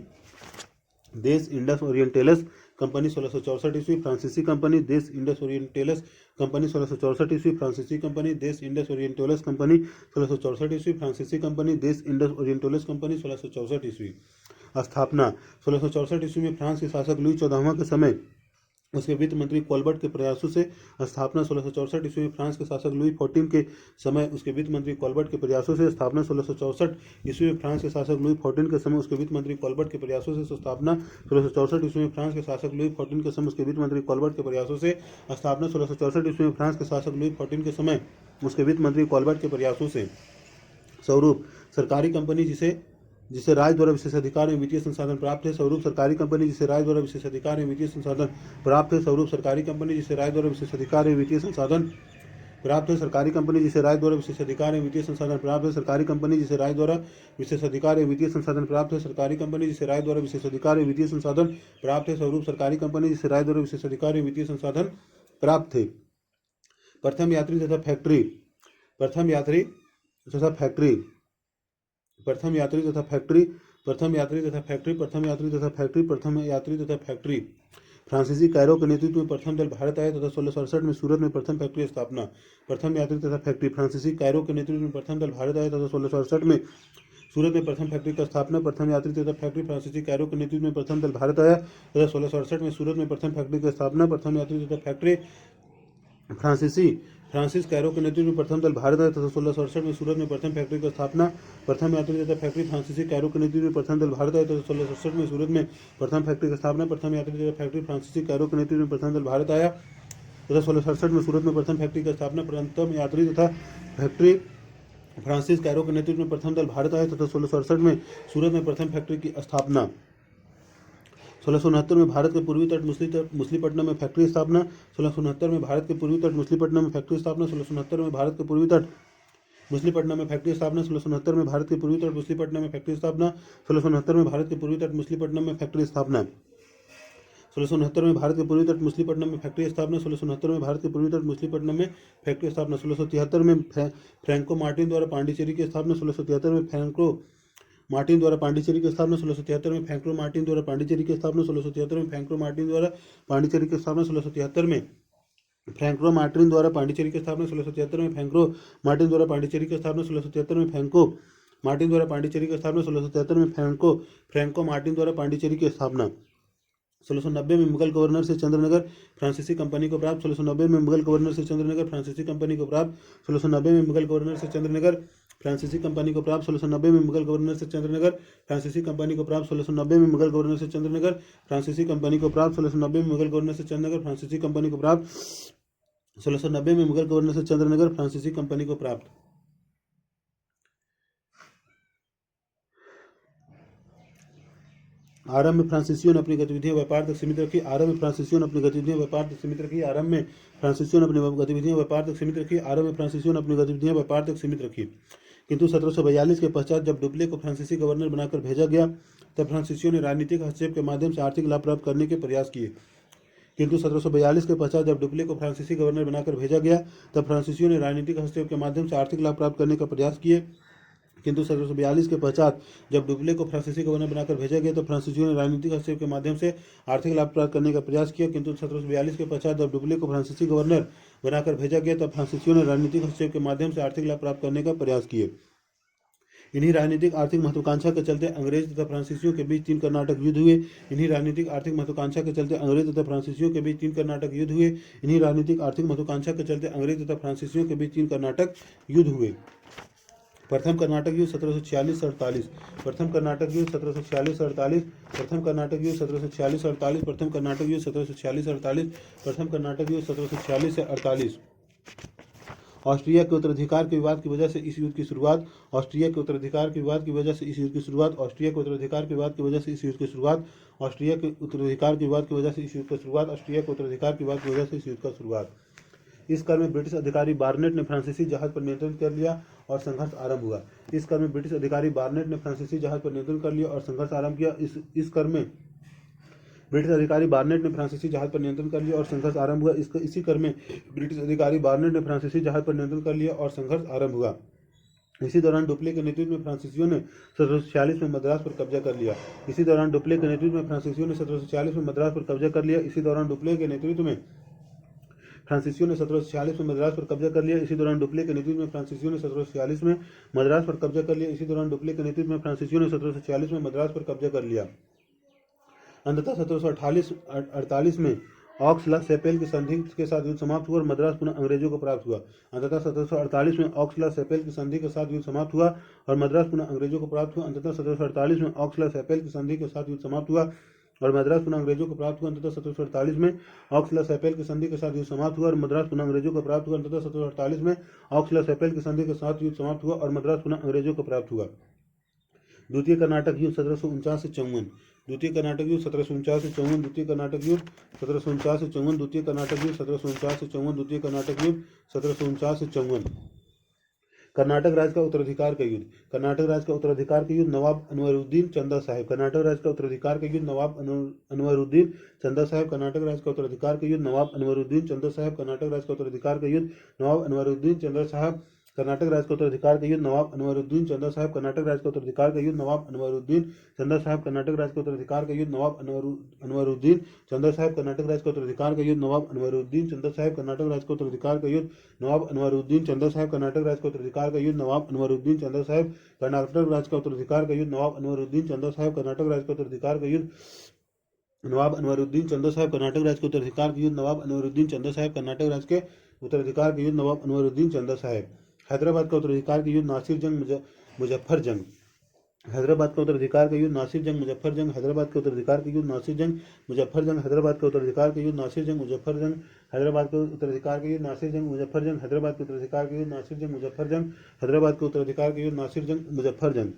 देश इंडस ओरिएंटलस कंपनी 1664 ईस्वी। फ्रांसीसी कंपनी देश इंडस ओरिएंटलस कंपनी 1664 ईस्वी। फ्रांसीसी कंपनी देश इंडस ओरिएंटलस कंपनी 1664 ईस्वी। फ्रांसीसी कंपनी देश इंडस ओरिएंटलस कंपनी 1664 ईस्वी। स्थापना 1664 ईस्वी में फ्रांस के शासक लुई 14वां के समय उसके वित्त मंत्री कोलबर्ट के प्रयासों से स्थापना। 1664 ईस्वी में फ्रांस के शासक लुई 14 के समय उसके वित्त मंत्री कोलबर्ट के प्रयासों से स्थापना। 1664 ईस्वी में फ्रांस के शासक लुई 14 के समय उसके वित्त मंत्री कोलबर्ट के प्रयासों से स्थापना। 1664 ईस्वी में फ्रांस के शासक लुई 14 के समय उसके वित्त मंत्री कोलबर्ट के प्रयासों से स्थापना। 1664 ईस्वी में फ्रांस के शासक लुई 14 के समय उसके वित्त मंत्री कोलबर्ट के प्रयासों से। स्वरूप सरकारी कंपनी जिसे जिसे राज्य द्वारा विशेषाधिकार में वित्तीय संसाधन प्राप्त है। स्वरूप सरकारी कंपनी जिसे राज्य द्वारा विशेषाधिकार में वित्तीय संसाधन प्राप्त है। स्वरूप सरकारी कंपनी जिसे राज्य द्वारा विशेषाधिकार में वित्तीय संसाधन प्राप्त है। सरकारी कंपनी जिसे राज्य द्वारा विशेषाधिकार में वित्तीय संसाधन प्राप्त है। सरकारी कंपनी जिसे राज्य द्वारा विशेषाधिकार में वित्तीय संसाधन प्राप्त है। सरकारी कंपनी जिसे राज्य द्वारा विशेषाधिकार में वित्तीय संसाधन प्राप्त है। स्वरूप सरकारी कंपनी जिसे राज्य द्वारा विशेषाधिकार में वित्तीय संसाधन प्राप्त है। प्रथम यात्री तथा फैक्ट्री, प्रथम यात्री तथा फैक्ट्री, प्रथम यात्री तथा फैक्ट्री, प्रथम यात्री तथा फैक्ट्री, प्रथम यात्री तथा फैक्ट्री, प्रथम यात्री तथा फैक्ट्री। फ्रांसीसी कैरो के नेतृत्व में प्रथम दल भारत आया तथा 1667 में सूरत में प्रथम फैक्ट्री स्थापना। प्रथम यात्री तथा फैक्ट्री, फ्रांसीसी कैरो के नेतृत्व में प्रथम दल भारत आया तथा 1667 में सूरत में प्रथम फैक्ट्री का स्थापना। प्रथम यात्री तथा फैक्ट्री, फ्रांसीसी कैरो के नेतृत्व में प्रथम दल भारत आया तथा 1667 में सूरत में प्रथम फैक्ट्री की स्थापना। प्रथम यात्री तथा फैक्ट्री, फ्रांसिस कैरो के नेतृत्व में प्रथम दल भारत आया तथा 1667 में सूरत में प्रथम फैक्ट्री की स्थापना। प्रथम यात्री तथा फैक्ट्री, फ्रांसीसी कैरो के नेतृत्व में प्रथम दल भारत आया तथा 1667 में सूरत में प्रथम फैक्ट्री की स्थापना। प्रथम यात्री तथा फैक्ट्री, फ्रांसीसी कैरो के नेतृत्व में प्रथम दल भारत आया तथा 1667 में सूरत में प्रथम फैक्ट्री की स्थापना। प्रथम यात्री तथा फैक्ट्री, फ्रांसिस कैरो के नेतृत्व में प्रथम दल भारत आया तथा 1667 में सूरत में प्रथम फैक्ट्री की स्थापना। 1669 में भारत के पूर्वी तट मछलीपट्टनम में फैक्ट्री स्थापना। 1669 में भारत के पूर्वी तट मछलीपट्टनम में फैक्ट्री स्थापना। 1669 में भारत के पूर्वी तट मछलीपट्टनम में फैक्ट्री स्थापना। 1669 में भारत के पूर्वी तट मछलीपट्टनम में फैक्ट्री स्थापना। 1669 में भारत के पूर्वी तट मछलीपट्टनम में फैक्ट्री स्थापना। 1669 में भारत के पूर्वी तट मछलीपट्टनम में फैक्ट्री स्थापना। 1669 में भारत के पूर्वी तट मछलीपट्टनम में फैक्ट्री स्थापना। 1673 में फ्रैंको मार्टिन द्वारा पांडिचेरी की स्थापना। 1673 में फ्रैंको मार्टिन द्वारा पांडिचेरी की स्थापना। 1673 में फ्रैंको मार्टिन द्वारा पांडिचेरी की स्थापना। 1673 में फ्रैंको मार्टिन द्वारा पांडिचेरी की स्थापना। 1673 में फ्रैंको मार्टिन द्वारा पांडिचेरी की स्थापना। 1673 में फ्रैंको मार्टिन द्वारा पांडिचेरी की स्थापना। 1673 में फ्रैंको मार्टिन द्वारा पांडिचेरी की स्थापना। 1673 में फ्रैंको मार्टिन द्वारा पांडिचेरी की स्थापना। 1690 में मुगल गवर्नर से चंद्रनगर फ्रांसीसी कंपनी को प्राप्त। 1690 में मुगल गवर्नर से चंद्रनगर फ्रांसीसी कंपनी को प्राप्त। 1690 में मुगल गवर्नर से चंद्रनगर फ्रांसीसी कंपनी को प्राप्त। 1690 में मुगल गवर्नर से चंद्रनगर फ्रांसीसी कंपनी को प्राप्त। 1690 में मुगल गवर्नर से चंद्रनगर फ्रांसीसी कंपनी को प्राप्त। 1690 में मुगल गवर्नर से चंद्रनगर फ्रांसीसी कंपनी को प्राप्त। 1690 में मुगल गवर्नर से चंद्रनगर फ्रांसीसी कंपनी को प्राप्त। आरंभ में फ्रांसीसियों ने अपनी गतिविधियां व्यापार तक सीमित रखी। आरंभ में फ्रांसीसियों ने अपनी गतिविधियां व्यापार तक सीमित रखी। आरंभ में फ्रांसीसियों ने अपनी गतिविधियां व्यापार तक सीमित रखी। आरंभ में फ्रांसीसियों ने अपनी गतिविधियां व्यापार तक सीमित रखी। किंतु 1742 के पश्चात जब डुप्ले को फ्रांसीसी गवर्नर बनाकर भेजा गया तब फ्रांसीसियों ने राजनीतिक हस्तक्षेप के माध्यम से आर्थिक लाभ प्राप्त करने के प्रयास किए। किंतु 1742 के पश्चात जब डुप्ले को फ्रांसीसी गवर्नर बनाकर भेजा गया तब फ्रांसीसियों ने राजनीतिक हस्तक्षेप के माध्यम से आर्थिक लाभ प्राप्त करने का प्रयास किए। किंतु 1742 के पश्चात जब डुप्ले को फ्रांसीसी गवर्नर बनाकर भेजा गया तो फ्रांसीसियों ने राजनीतिक हस्तक्षेप के माध्यम से आर्थिक लाभ प्राप्त करने का प्रयास किया। किंतु 1742 के पश्चात जब डुप्ले को फ्रांसीसी गवर्नर बनाकर भेजा गया तब फ्रांसीसियों ने राजनीतिक हस्तक्षेप के माध्यम से आर्थिक लाभ प्राप्त करने का प्रयास किए। इन्हीं राजनीतिक आर्थिक महत्वाकांक्षा के चलते अंग्रेज तथा फ्रांसीसियों के बीच 3 कर्नाटक युद्ध हुए। इन्हीं राजनीतिक आर्थिक महत्वाकांक्षा के चलते अंग्रेज तथा फ्रांसीसियों के बीच 3 कर्नाटक युद्ध हुए। इन्हीं राजनीतिक आर्थिक महत्वाकांक्षा के चलते अंग्रेज तथा फ्रांसीसियों के बीच 3 कर्नाटक युद्ध हुए। प्रथम कर्नाटक युद्ध 1746-48। प्रथम कर्नाटक युद्ध 1746-48। प्रथम कर्नाटक युद्ध 1746-48। प्रथम कर्नाटक युद्ध 1746-48। प्रथम कर्नाटक युद्ध 1746-48। ऑस्ट्रिया के उत्तराधिकार के विवाद की वजह से इस युद्ध की शुरुआत। ऑस्ट्रिया के उत्तराधिकार के विवाद की वजह से इस युद्ध की शुरुआत। ऑस्ट्रिया के उत्तराधिकार के विवाद की वजह से इस युद्ध की शुरुआत। ऑस्ट्रिया के उत्तराधिकार के विवाद की वजह से इस युद्ध की शुरुआत। ऑस्ट्रिया के उत्तराधिकार के विवाद की वजह से इस युद्ध का शुरुआत। इस क्रम में ब्रिटिश अधिकारी बार्नेट ने फ्रांसीसी जहाज पर नियंत्रण कर लिया और संघर्ष आरंभ हुआ। इस क्रम में ब्रिटिश अधिकारी बार्नेट ने फ्रांसीसी जहाज पर नियंत्रण कर लिया और संघर्ष आरंभ किया। इस क्रम में ब्रिटिश अधिकारी बार्नेट ने फ्रांसीसी जहाज पर नियंत्रण कर लिया और संघर्ष आरंभ हुआ। इसी क्रम में ब्रिटिश अधिकारी बार्नेट ने फ्रांसीसी जहाज पर नियंत्रण कर लिया और संघर्ष आरंभ हुआ। इसी दौरान डुप्ले के नेतृत्व में फ्रांसीसियों ने 1746 में मद्रास पर कब्जा कर लिया। इसी दौरान डुप्ले के नेतृत्व में फ्रांसीसियों ने 1746 में मद्रास पर कब्जा कर लिया। इसी दौरान डुप्ले के नेतृत्व में फ्रांसीसियों ने 1746 में मद्रास पर कब्जा कर लिया। इसी दौरान डुप्ले के नेतृत्व में फ्रांसीसियों ने 1746 में मद्रास पर कब्जा कर लिया। इसी दौरान डुप्ले के नेतृत्व में फ्रांसीसियों ने 1746 में मद्रास पर कब्जा कर लिया। अंततः 1748 में ऑक्स ला सेपेल की संधि के साथ युद्ध समाप्त हुआ और मद्रास पुनः अंग्रेजों को प्राप्त हुआ। अंततः 1748 में ऑक्स ला सेपेल की संधि के साथ युद्ध समाप्त हुआ और मद्रास पुनः अंग्रेजों को प्राप्त हुआ। अंततः 1748 में ऑक्स ला सेपेल की संधि के साथ युद्ध समाप्त हुआ और मद्रास पुनः अंग्रेजों को प्राप्त हुआ। अंततः 1748 में ऑक्स ला सेपेल की संधि के साथ युद्ध समाप्त हुआ और मद्रास पुनः अंग्रेजों को प्राप्त हुआ। अंततः 1748 में ऑक्स ला सेपेल की संधि के साथ युद्ध समाप्त हुआ और मद्रास पुनः अंग्रेजों को प्राप्त हुआ। द्वितीय कर्नाटक युद्ध 1749 से 54, द्वितीय कर्नाटक युद्ध 1749 से 54, द्वितीय कर्नाटक युद्ध 1749 से 54, द्वितीय कर्नाटक युद्ध 1749 से 54, द्वितीय कर्नाटक युद्ध 1749 से 54। कर्नाटक राज्य का उत्तराधिकार का युद्ध, कर्नाटक राज्य का उत्तराधिकार का युद्ध नवाब अनवरुद्दीन चंदा साहिब, कर्नाटक राज्य का उत्तराधिकार का युद्ध नवाब अनवरुद्दीन चंदा साहिब, कर्नाटक राज्य का उत्तराधिकार का युद्ध नवाब अनवरुद्दीन चंदा साहिब, कर्नाटक राज्य का उत्तराधिकार का युद्ध नवाब अनवरुद्दीन चंदा साहिब, कर्नाटक राज्य का उत्तराधिकार का युद्ध नवाब अनवरुद्दीन चंदा साहिब, कर्नाटक राज्य का उत्तराधिकार का युद्ध नवाब अनवरुद्दीन चंदा साहिब, कर्नाटक राज्य का उत्तराधिकार का युद्ध नवाब अनवरुद्दीन चंदा साहिब, कर्नाटक राज्य का उत्तराधिकार का युद्ध नवाब अनवरुद्दीन चंदा साहिब, कर्नाटक राज्य का उत्तराधिकार का युद्ध नवाब अनवरुद्दीन चंदा साहिब, कर्नाटक राज्य का उत्तराधिकार का युद्ध नवाब अनवरुद्दीन चंदा साहिब, कर्नाटक राज्य का उत्तराधिकार का युद्ध नवाब अनवरुद्दीन चंदा साहिब, कर्नाटक राज्य का उत्तराधिकार का युद्ध नवाब अनवरुद्दीन चंदा साहिब, कर्नाटक राज्य के उत्तराधिकार के युद्ध नवाब अनवरुद्दीन चंदा साहिब, कर्नाटक राज्य के उत्तराधिकार के युद्ध नवाब अनवरुद्दीन चंदा साहिब, हैदराबाद का उत्तराधिकार के युद्ध नासिर जंग मुजफ्फर जंग, हैदराबाद का उत्तराधिकार का युद्ध नासिर जंग मुजफ्फर जंग, हैदराबाद के उत्तराधिकार के युद्ध नासिर जंग मुजफ्फर जंग, हैदराबाद के उत्तराधिकार के युद्ध नासिर जंग मुजफ्फर जंग, हैदराबाद के उत्तराधिकार के युद्ध नासिर जंग मुजफ्फर जंग, हैदराबाद के उत्तराधिकार के युद्ध नासिर जंग मुजफ्फर जंग, हैदराबाद के उत्तराधिकार के युद्ध नासिर जंग मुजफ्फर जंग।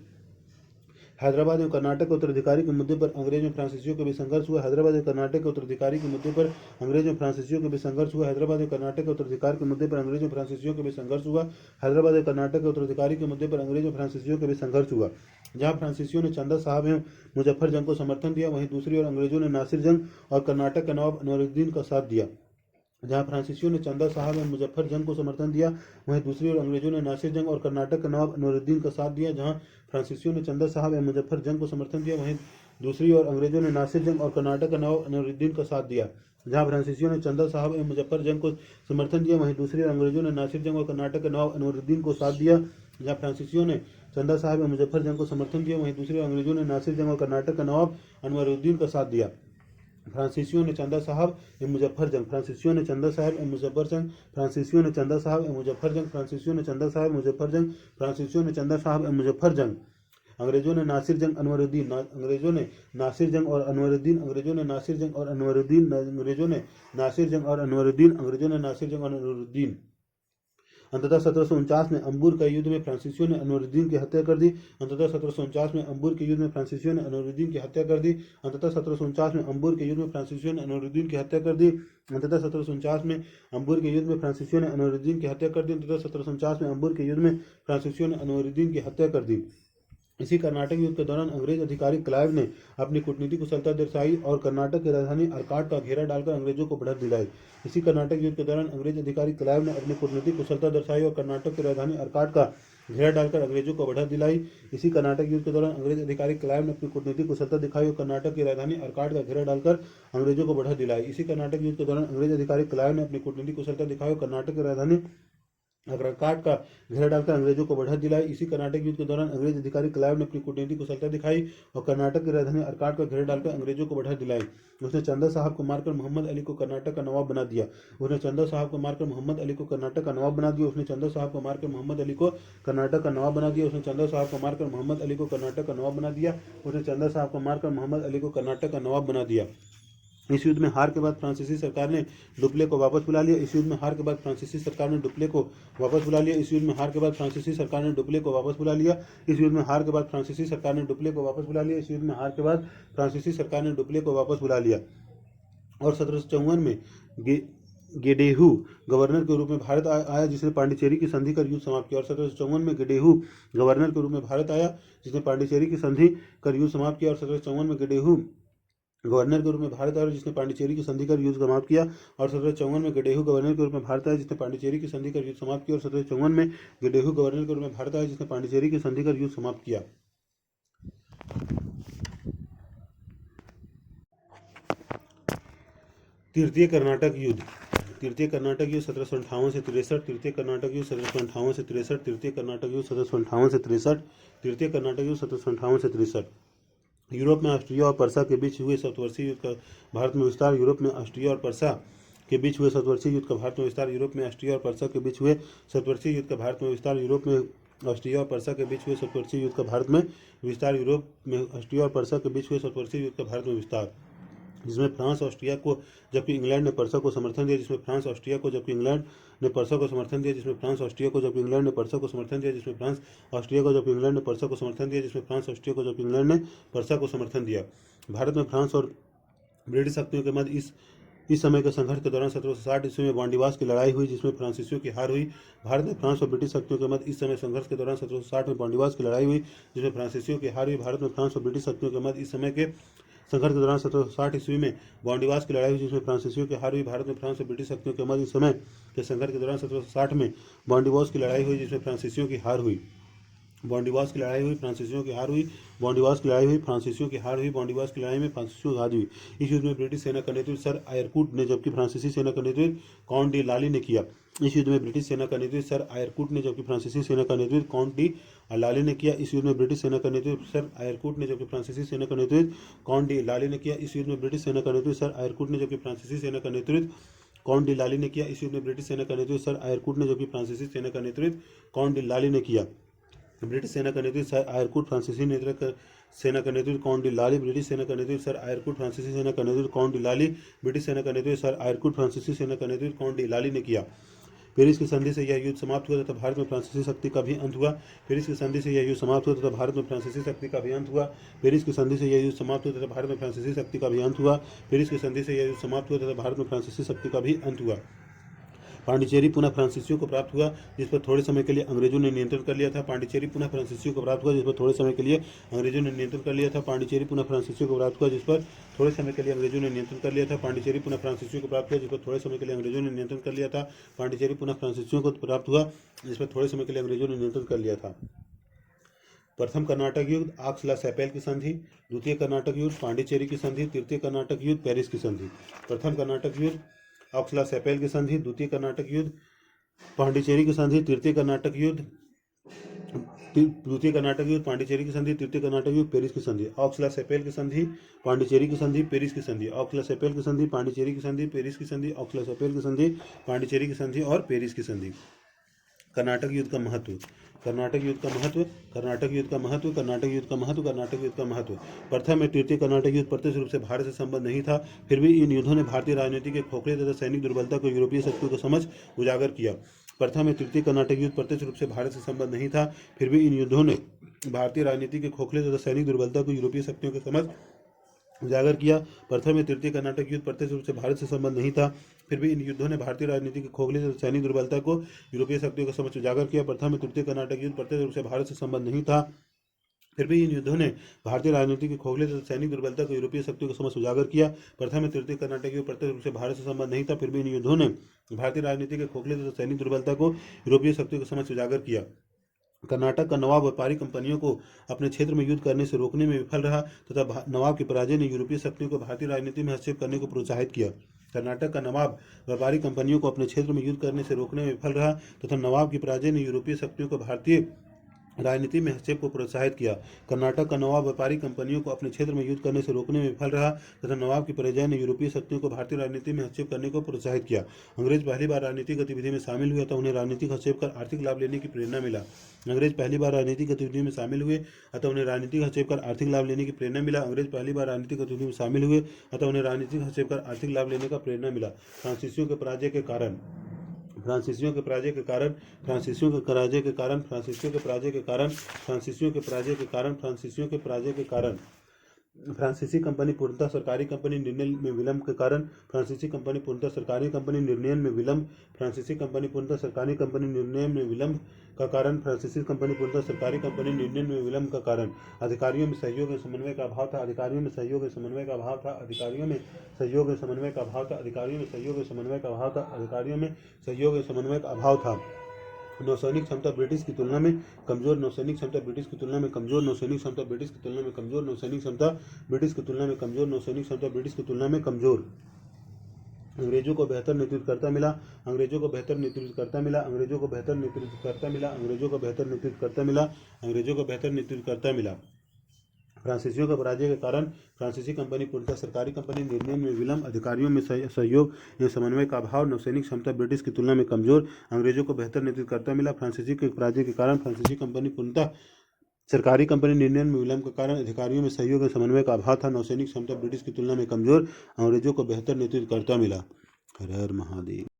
हैदराबाद एवं कर्नाटक के उत्तराधिकारी के मुद्दे पर अंग्रेज में फ्रांसीसियों के बीच संघर्ष हुआ, हैदराबाद एवं कर्नाटक के उत्तराधिकारी के मुद्दे पर अंग्रेज में फ्रांसीसियों के बीच संघर्ष हुआ, हैदराबाद एवं कर्नाटक के उत्तराधिकार के मुद्दे पर अंग्रेज में फ्रांसीसियों के बीच संघर्ष हुआ, हैदराबाद एवं कर्नाटक के उत्तराधिकारी के मुद्दे पर अंग्रेज में फ्रांसीसियों के बीच संघर्ष हुआ। जहां फ्रांसीसियों ने चंदा साहब एवं मुजफ्फर जंग को समर्थन दिया, वहीं दूसरी ओर अंग्रेजों ने नासिर जंग और कर्नाटक के नवाब अनवरुद्दीन का साथ दिया। जहां फ्रांसीसियों ने चंदा साहब एवं मुजफ्फर जंग को समर्थन दिया, वहीं दूसरी ओर अंग्रेजों ने नासिर जंग और कर्नाटक के नवाब अनवरुद्दीन का साथ दिया। जहां फ्रांसीसियों ने चंदा साहब एवं मुजफ्फर जंग को समर्थन दिया, वहीं दूसरी ओर अंग्रेजों ने नासिर जंग और कर्नाटक के नवाब अनवरुद्दीन का साथ दिया। जहां फ्रांसीसियों ने चंदा साहब एवं मुजफ्फर जंग को समर्थन दिया, वहीं दूसरी ओर अंग्रेजों ने नासिर जंग और कर्नाटक के नवाब अनवरुद्दीन को साथ दिया। जहां फ्रांसीसियों ने चंदा साहब एवं मुजफ्फर जंग को समर्थन दिया, वहीं दूसरी ओर अंग्रेजों ने नासिर जंग और कर्नाटक के नवाब अनवरुद्दीन का साथ दिया। फ्रांसीसियों ने चंदा साहब एवं मुजफ्फर जंग, फ्रांसीसियों ने चंदा साहब एवं मुजफ्फर जंग, फ्रांसीसियों ने चंदा साहब एवं मुजफ्फर जंग, फ्रांसीसियों ने चंदा साहब मुजफ्फर जंग, फ्रांसीसियों ने चंदा साहब एवं मुजफ्फर जंग। अंग्रेजों ने नासिर जंग अनवरुद्दीन, अंग्रेजों ने नासिर जंग और अनवरुद्दीन, अंग्रेजों ने नासिर जंग और अनवरुद्दीन, अंग्रेजों ने नासिर जंग और अनवरुद्दीन, अंग्रेजों ने नासिर जंग और अनवरुद्दीन। अंततः 1749 में अंबुर के युद्ध में फ्रांसीसियों ने अनवरुद्दीन की हत्या कर दी। अंततः 1749 में अंबुर के युद्ध में फ्रांसीसियों ने अनवरुद्दीन की हत्या कर दी। अंततः 1749 में अंबुर के युद्ध में फ्रांसीसियों ने अनवरुद्दीन की हत्या कर दी। अंततः 1749 में अंबुर के युद्ध में फ्रांसीसियों ने अनवरुद्दीन की हत्या कर दी। अंततः 1749 में अंबुर के युद्ध में फ्रांसीसियों ने अनवरुद्दीन की हत्या कर दी। इसी कर्नाटक युद्ध के दौरान अंग्रेज अधिकारी क्लाइव ने अपनी कूटनीतिक कुशलता दर्शाई और कर्नाटक की राजधानी अर्काट का घेरा डालकर अंग्रेजों को बढ़त दिलाई। इसी कर्नाटक युद्ध के दौरान अंग्रेज अधिकारी क्लाइव ने अपनी कूटनीतिक कुशलता दर्शाई और कर्नाटक की राजधानी अर्काट का घेरा डालकर अंग्रेजों को बढ़त दिलाई। इसी कर्नाटक युद्ध के दौरान अंग्रेज अधिकारी क्लाइव ने अपनी कूटनीतिक कुशलता दिखाई और कर्नाटक की राजधानी अर्काट का घेरा डालकर अंग्रेजों को बढ़त दिलाई। इसी कर्नाटक युद्ध के दौरान अंग्रेज अधिकारी क्लाइव ने अपनी कूटनीतिक कुशलता दिखाई और कर्नाटक की राजधानी अर्काट का घेरा डालकर अंग्रेजों को बढ़त दिलाई। इसी कर्नाटक युद्ध के दौरान अंग्रेज अधिकारी क्लाइव ने अपनी कूटनीतिक कुशलता दिखाई और कर्नाटक की राजधानी अर्काट का घेरा डालकर अंग्रेजों को बढ़त दिलाई। उसने चंदा साहब को मारकर मोहम्मद अली को कर्नाटक का नवाब बना दिया। उसने चंदा साहब को मारकर मोहम्मद अली को कर्नाटक का नवाब बना दिया। उसने चंदा साहब को मारकर मोहम्मद अली को कर्नाटक का नवाब बना दिया। उसने चंदा साहब को मारकर मोहम्मद अली को कर्नाटक का नवाब बना दिया। उसने चंदा साहब को मारकर मोहम्मद अली को कर्नाटक का नवाब बना दिया। इस युद्ध में हार के बाद फ्रांसीसी सरकार ने डुप्ले को वापस बुला लिया। इस युद्ध में हार के बाद फ्रांसीसी सरकार ने डुप्ले को वापस बुला लिया। इस युद्ध में हार के बाद फ्रांसीसी सरकार ने डुप्ले को वापस बुला लिया। इस युद्ध में हार के बाद फ्रांसीसी सरकार ने डुप्ले को वापस बुला लिया। इस युद्ध में हार के बाद फ्रांसीसी सरकार ने डुप्ले को वापस बुला लिया। और 1754 में गेडेहू गवर्नर के रूप में भारत आया, जिसने पांडिचेरी की संधि कर युद्ध समाप्त किया। और 1754 में गेडेहू गवर्नर के रूप में भारत आया, जिसने पांडिचेरी की संधि कर युद्ध समाप्त किया। और 1754 में गेडेहू गवर्नर के रूप में भारत आया, जिसने पांडिचेरी की संधि कर युद्ध समाप्त किया। और 1754 में गेडेहू गवर्नर के रूप में भारत आया, जिसने पांडिचेरी की संधि कर युद्ध समाप्त किया। और 1754 में गेडेहू गवर्नर के रूप में भारत आया, जिसने पांडिचेरी की संधि कर युद्ध समाप्त किया। तृतीय कर्नाटक युद्ध, तृतीय कर्नाटक युद्ध 1758 से 63, तृतीय कर्नाटक युद्ध 1758 से 63, तृतीय कर्नाटक युद्ध 1758 से 63, तृतीय कर्नाटक युद्ध 1758 से 63। यूरोप में ऑस्ट्रिया और पर्सा के बीच हुए सतवर्षीय युद्ध का भारत में विस्तार। यूरोप में ऑस्ट्रिया और पर्सा के बीच हुए सतवर्षीय युद्ध का भारत में विस्तार। यूरोप में ऑस्ट्रिया और पर्सा के बीच हुए सतवर्षीय युद्ध का भारत में विस्तार। यूरोप में ऑस्ट्रिया और पर्सा के बीच हुए सतवर्षीय युद्ध का भारत में विस्तार। यूरोप में ऑस्ट्रिया और पर्सा के बीच हुए सतवर्षीय युद्ध का भारत में विस्तार। जिसमें फ्रांस ऑस्ट्रिया को जबकि इंग्लैंड ने पर्सा को समर्थन दिया, जिसमें फ्रांस ऑस्ट्रिया को जबकि इंग्लैंड ने पर्सा को समर्थन दिया, जिसमें फ्रांस ऑस्ट्रिया को जबकि इंग्लैंड ने पर्सा को समर्थन दिया, जिसमें फ्रांस ऑस्ट्रिया को जबकि इंग्लैंड ने पर्सा को समर्थन दिया, जिसमें फ्रांस ऑस्ट्रिया को जबकि इंग्लैंड ने पर्सा को समर्थन दिया। भारत में फ्रांस और ब्रिटिश शक्तियों के मध्य इस समय के संघर्ष के दौरान 1760 ईस्वी में बॉन्डिवास की लड़ाई हुई, जिसमें फ्रांसीसियों की हार हुई। भारत में फ्रांस और ब्रिटिश शक्तियों के मध्य इस समय संघर्ष के दौरान 1760 में बॉन्डिवास की लड़ाई हुई, जिसमें फ्रांसीसियों की हार हुई। भारत में फ्रांस और ब्रिटिश शक्तियों के मध्य इस समय के संघर्ष के दौरान 1760 ईस्वी में बॉन्डिवास की लड़ाई हुई, जिसमें फ्रांसीसियों की हार हुई। भारत में फ्रांस और ब्रिटिश शक्तियों के मध्य इस समय के संघर्ष के दौरान 1760 में बॉन्डिवास की लड़ाई हुई, जिसमें फ्रांसीसियों की हार हुई। बॉन्डिवास की लड़ाई हुई, फ्रांसीसियों की हार हुई। बॉन्डिवास की लड़ाई हुई, फ्रांसीसियों की हार हुई। बॉन्डिवास की लड़ाई में फ्रांसीसियों की हार हुई। इस युद्ध में ब्रिटिश सेना का नेतृत्व सर आयरकूट ने जबकि फ्रांसीसी सेना का नेतृत्व काउंट डी लाली ने किया। इस युद्ध में ब्रिटिश सेना का नेतृत्व सर आयरकूट ने जबकि फ्रांसीसी सेना का नेतृत्व काउंट डी लाली ने किया। इस युद्ध में ब्रिटिश सेना का नेतृत्व सर आयरकूट ने जबकि फ्रांसीसी सेना का नेतृत्व काउंट डी लाली ने किया। इस युद्ध में ब्रिटिश सेना का नेतृत्व सर आयरकूट ने जबकि फ्रांसीसी सेना का नेतृत्व काउंट डी लाली ने किया। इस युद्ध में ब्रिटिश सेना का नेतृत्व सर आयरकूट ने जबकि फ्रांसीसी सेना का नेतृत्व काउंट डी लाली ने किया। ब्रिटिश सेना का नेतृत्व सर आयरकूट, फ्रांसीसी सेना का नेतृत्व काउंट डी लाली। ब्रिटिश सेना का नेतृत्व सर आयरकूट, फ्रांसीसी सेना का नेतृत्व काउंट डी लाली। ब्रिटिश सेना का नेतृत्व सर आयरकूट, फ्रांसीसी सेना का नेतृत्व काउंट डी लाली ने किया। पेरिस की संधि से यह युद्ध समाप्त हुआ तथा भारत में फ्रांसीसी शक्ति का भी अंत हुआ। पेरिस की संधि से यह युद्ध समाप्त हुआ तथा भारत में फ्रांसीसी शक्ति का भी अंत हुआ। पेरिस की संधि से यह युद्ध समाप्त हुआ तथा भारत में फ्रांसीसी शक्ति का भी अंत हुआ। पेरिस की संधि से यह युद्ध समाप्त हुआ तथा भारत में फ्रांसीसी शक्ति का भी अंत हुआ। पांडिचेरी पुनः फ्रांसीसियों को प्राप्त हुआ, जिस पर थोड़े समय के लिए अंग्रेजों ने नियंत्रण कर लिया था। पांडिचेरी पुनः फ्रांसीसियों को प्राप्त हुआ, जिस पर थोड़े समय के लिए अंग्रेजों ने नियंत्रण कर लिया था। पांडिचेरी पुनः फ्रांसीसियों को प्राप्त हुआ, जिस पर थोड़े समय के लिए अंग्रेजों ने नियंत्रण कर लिया था। पांडिचेरी पुनः फ्रांसीसियों को प्राप्त हुआ, जिस पर थोड़े समय के लिए अंग्रेजों ने नियंत्रण कर लिया था। पांडिचेरी पुनः फ्रांसीसियों को प्राप्त हुआ, जिस पर थोड़े समय के लिए अंग्रेजों ने नियंत्रण कर लिया था। प्रथम कर्नाटक युद्ध, आक्स ला सैपेल की संधि। द्वितीय कर्नाटक युद्ध, पांडिचेरी की संधि। तृतीय कर्नाटक युद्ध, पेरिस की संधि। प्रथम कर्नाटक युद्ध, आक्स ला सैपेल की संधि। द्वितीय कर्नाटक युद्ध, पांडिचेरी की संधि। तृतीय कर्नाटक युद्ध, द्वितीय कर्नाटक युद्ध, पांडिचेरी की संधि। तृतीय कर्नाटक युद्ध, पेरिस की संधि। ऑक्स ला सैपेल की संधि, पांडिचेरी की संधि, पेरिस की संधि। ऑक्स ला सैपेल की संधि, पांडिचेरी की संधि, पेरिस की संधि। ऑक्स ला सैपेल की संधि, पांडिचेरी की संधि और पेरिस की संधि। कर्नाटक युद्ध का महत्व। कर्नाटक युद्ध का महत्व। कर्नाटक युद्ध का महत्व। कर्नाटक युद्ध का महत्व। कर्नाटक युद्ध का महत्व। प्रथम में तृतीय कर्नाटक युद्ध प्रत्यक्ष रूप से भारत से संबंध नहीं था, फिर भी इन युद्धों ने भारतीय राजनीति के खोखले तथा सैनिक दुर्बलता को यूरोपीय शक्तियों को समझ उजागर किया। प्रथम में तृतीय कर्नाटक युद्ध प्रत्यक्ष रूप से भारत से संबंध नहीं था, फिर भी इन युद्धों ने भारतीय राजनीति के खोखले तथा सैनिक दुर्बलता को यूरोपीय शक्तियों को समझ उजागर किया। प्रथम में तृतीय कर्नाटक युद्ध प्रत्यक्ष रूप से भारत से संबंध नहीं था, फिर भी इन युद्धों ने भारतीय राजनीति के खोखले तथा सैनिक दुर्बलता को यूरोपीय शक्तियों को समझ उजागर किया। प्रथम में तृतीय कर्नाटक युद्ध प्रत्यक्ष रूप से भारत से संबंध नहीं था, फिर भी इन युद्धों ने भारतीय राजनीति के खोखले तथा सैनिक दुर्बलता को यूरोपीय शक्तियों को समझ उजागर किया। प्रथम में तृतीय कर्नाटक युद्ध प्रत्यक्ष रूप से भारत से संबंध नहीं था, फिर भी इन युद्धों ने भारतीय राजनीति के खोखले तथा सैनिक दुर्बलता को यूरोपीय शक्तियों को समझ उजागर किया। कर्नाटक का नवाब व्यापारी कंपनियों को अपने क्षेत्र में युद्ध करने से रोकने में विफल रहा तथा नवाब की पराजय ने यूरोपीय शक्तियों को भारतीय राजनीति में हस्तक्षेप करने को प्रोत्साहित किया। कर्नाटक का नवाब व्यापारी कंपनियों को अपने क्षेत्र में युद्ध करने से रोकने में विफल रहा तथा नवाब की पराजय ने यूरोपीय शक्तियों को भारतीय राजनीति में हस्तक्षेप को प्रोत्साहित किया। कर्नाटक का नवाब व्यापारी कंपनियों को अपने क्षेत्र में युद्ध करने से रोकने में विफल रहा तथा नवाब की पराजय ने यूरोपीय शक्तियों को भारतीय राजनीति में हस्तक्षेप करने को प्रोत्साहित किया। अंग्रेज पहली बार राजनीतिक गतिविधि में शामिल हुए तो उन्हें राजनीतिक हस्तक्षेप कर आर्थिक लाभ लेने की प्रेरणा मिला। अंग्रेज पहली बार राजनीतिक गतिविधि में शामिल हुए अतः उन्हें राजनीतिक हस्तक्षेप कर आर्थिक लाभ लेने की प्रेरणा मिला। अंग्रेज पहली बार राजनीतिक गतिविधि में शामिल हुए अतः उन्हें राजनीतिक हस्तक्षेप कर आर्थिक लाभ लेने का प्रेरणा मिला। फ्रांसीसियों के पराजय के कारण। फ्रांसीसियों के पराजय के कारण। फ्रांसीसियों के पराजय के कारण। फ्रांसीसियों के पराजय के कारण। फ्रांसीसियों के पराजय के कारण। फ्रांसीसियों के पराजय के कारण। फ्रांसीसी कंपनी पूर्णतः सरकारी कंपनी निर्णय में विलंब के कारण। फ्रांसीसी कंपनी पूर्णतः सरकारी कंपनी निर्णय में विलंब। फ्रांसीसी कंपनी पूर्णतः सरकारी कंपनी निर्णय में विलंब का कारण। फ्रांसीसी कंपनी पूर्णतः सरकारी कंपनी निर्णय में विलंब का कारण। अधिकारियों में सहयोग एवं समन्वय का अभाव था। अधिकारियों में सहयोग एवं समन्वय का अभाव था। अधिकारियों में सहयोग एवं समन्वय का अभाव था। अधिकारियों में सहयोग एवं समन्वय का अभाव था। अधिकारियों में सहयोग एवं समन्वय का अभाव था। नौसैनिक क्षमता ब्रिटिश की तुलना में कमजोर। नौसैनिक क्षमता ब्रिटिश की तुलना में कमजोर। नौसैनिक क्षमता ब्रिटिश की तुलना में कमजोर। नौसैनिक क्षमता ब्रिटिश की तुलना में कमजोर। नौसैनिक क्षमता ब्रिटिश की तुलना में कमजोर। अंग्रेजों को बेहतर नेतृत्वकर्ता मिला। अंग्रेजों को बेहतर नेतृत्वकर्ता मिला। अंग्रेजों को बेहतर नेतृत्वकर्ता मिला। अंग्रेजों को बेहतर नेतृत्वकर्ता मिला। अंग्रेजों को बेहतर नेतृत्वकर्ता मिला। फ्रांसीसियों के पराजय के कारण। फ्रांसीसी कंपनी पूर्णतः सरकारी कंपनी निर्णय में विलंब। अधिकारियों में सहयोग एवं समन्वय का अभाव। नौसैनिक क्षमता ब्रिटिश की तुलना में कमजोर। अंग्रेजों को बेहतर नेतृत्वकर्ता मिला। फ्रांसीसी के पराजय के कारण। फ्रांसीसी कंपनी पूर्णतः सरकारी कंपनी निर्णय में विलंब का कारण अधिकारियों में सहयोग और समन्वय का अभाव था। नौसैनिक क्षमता ब्रिटिश की तुलना में कमजोर, अंग्रेजों को बेहतर नेतृत्व करता मिला। हर हर महादेव।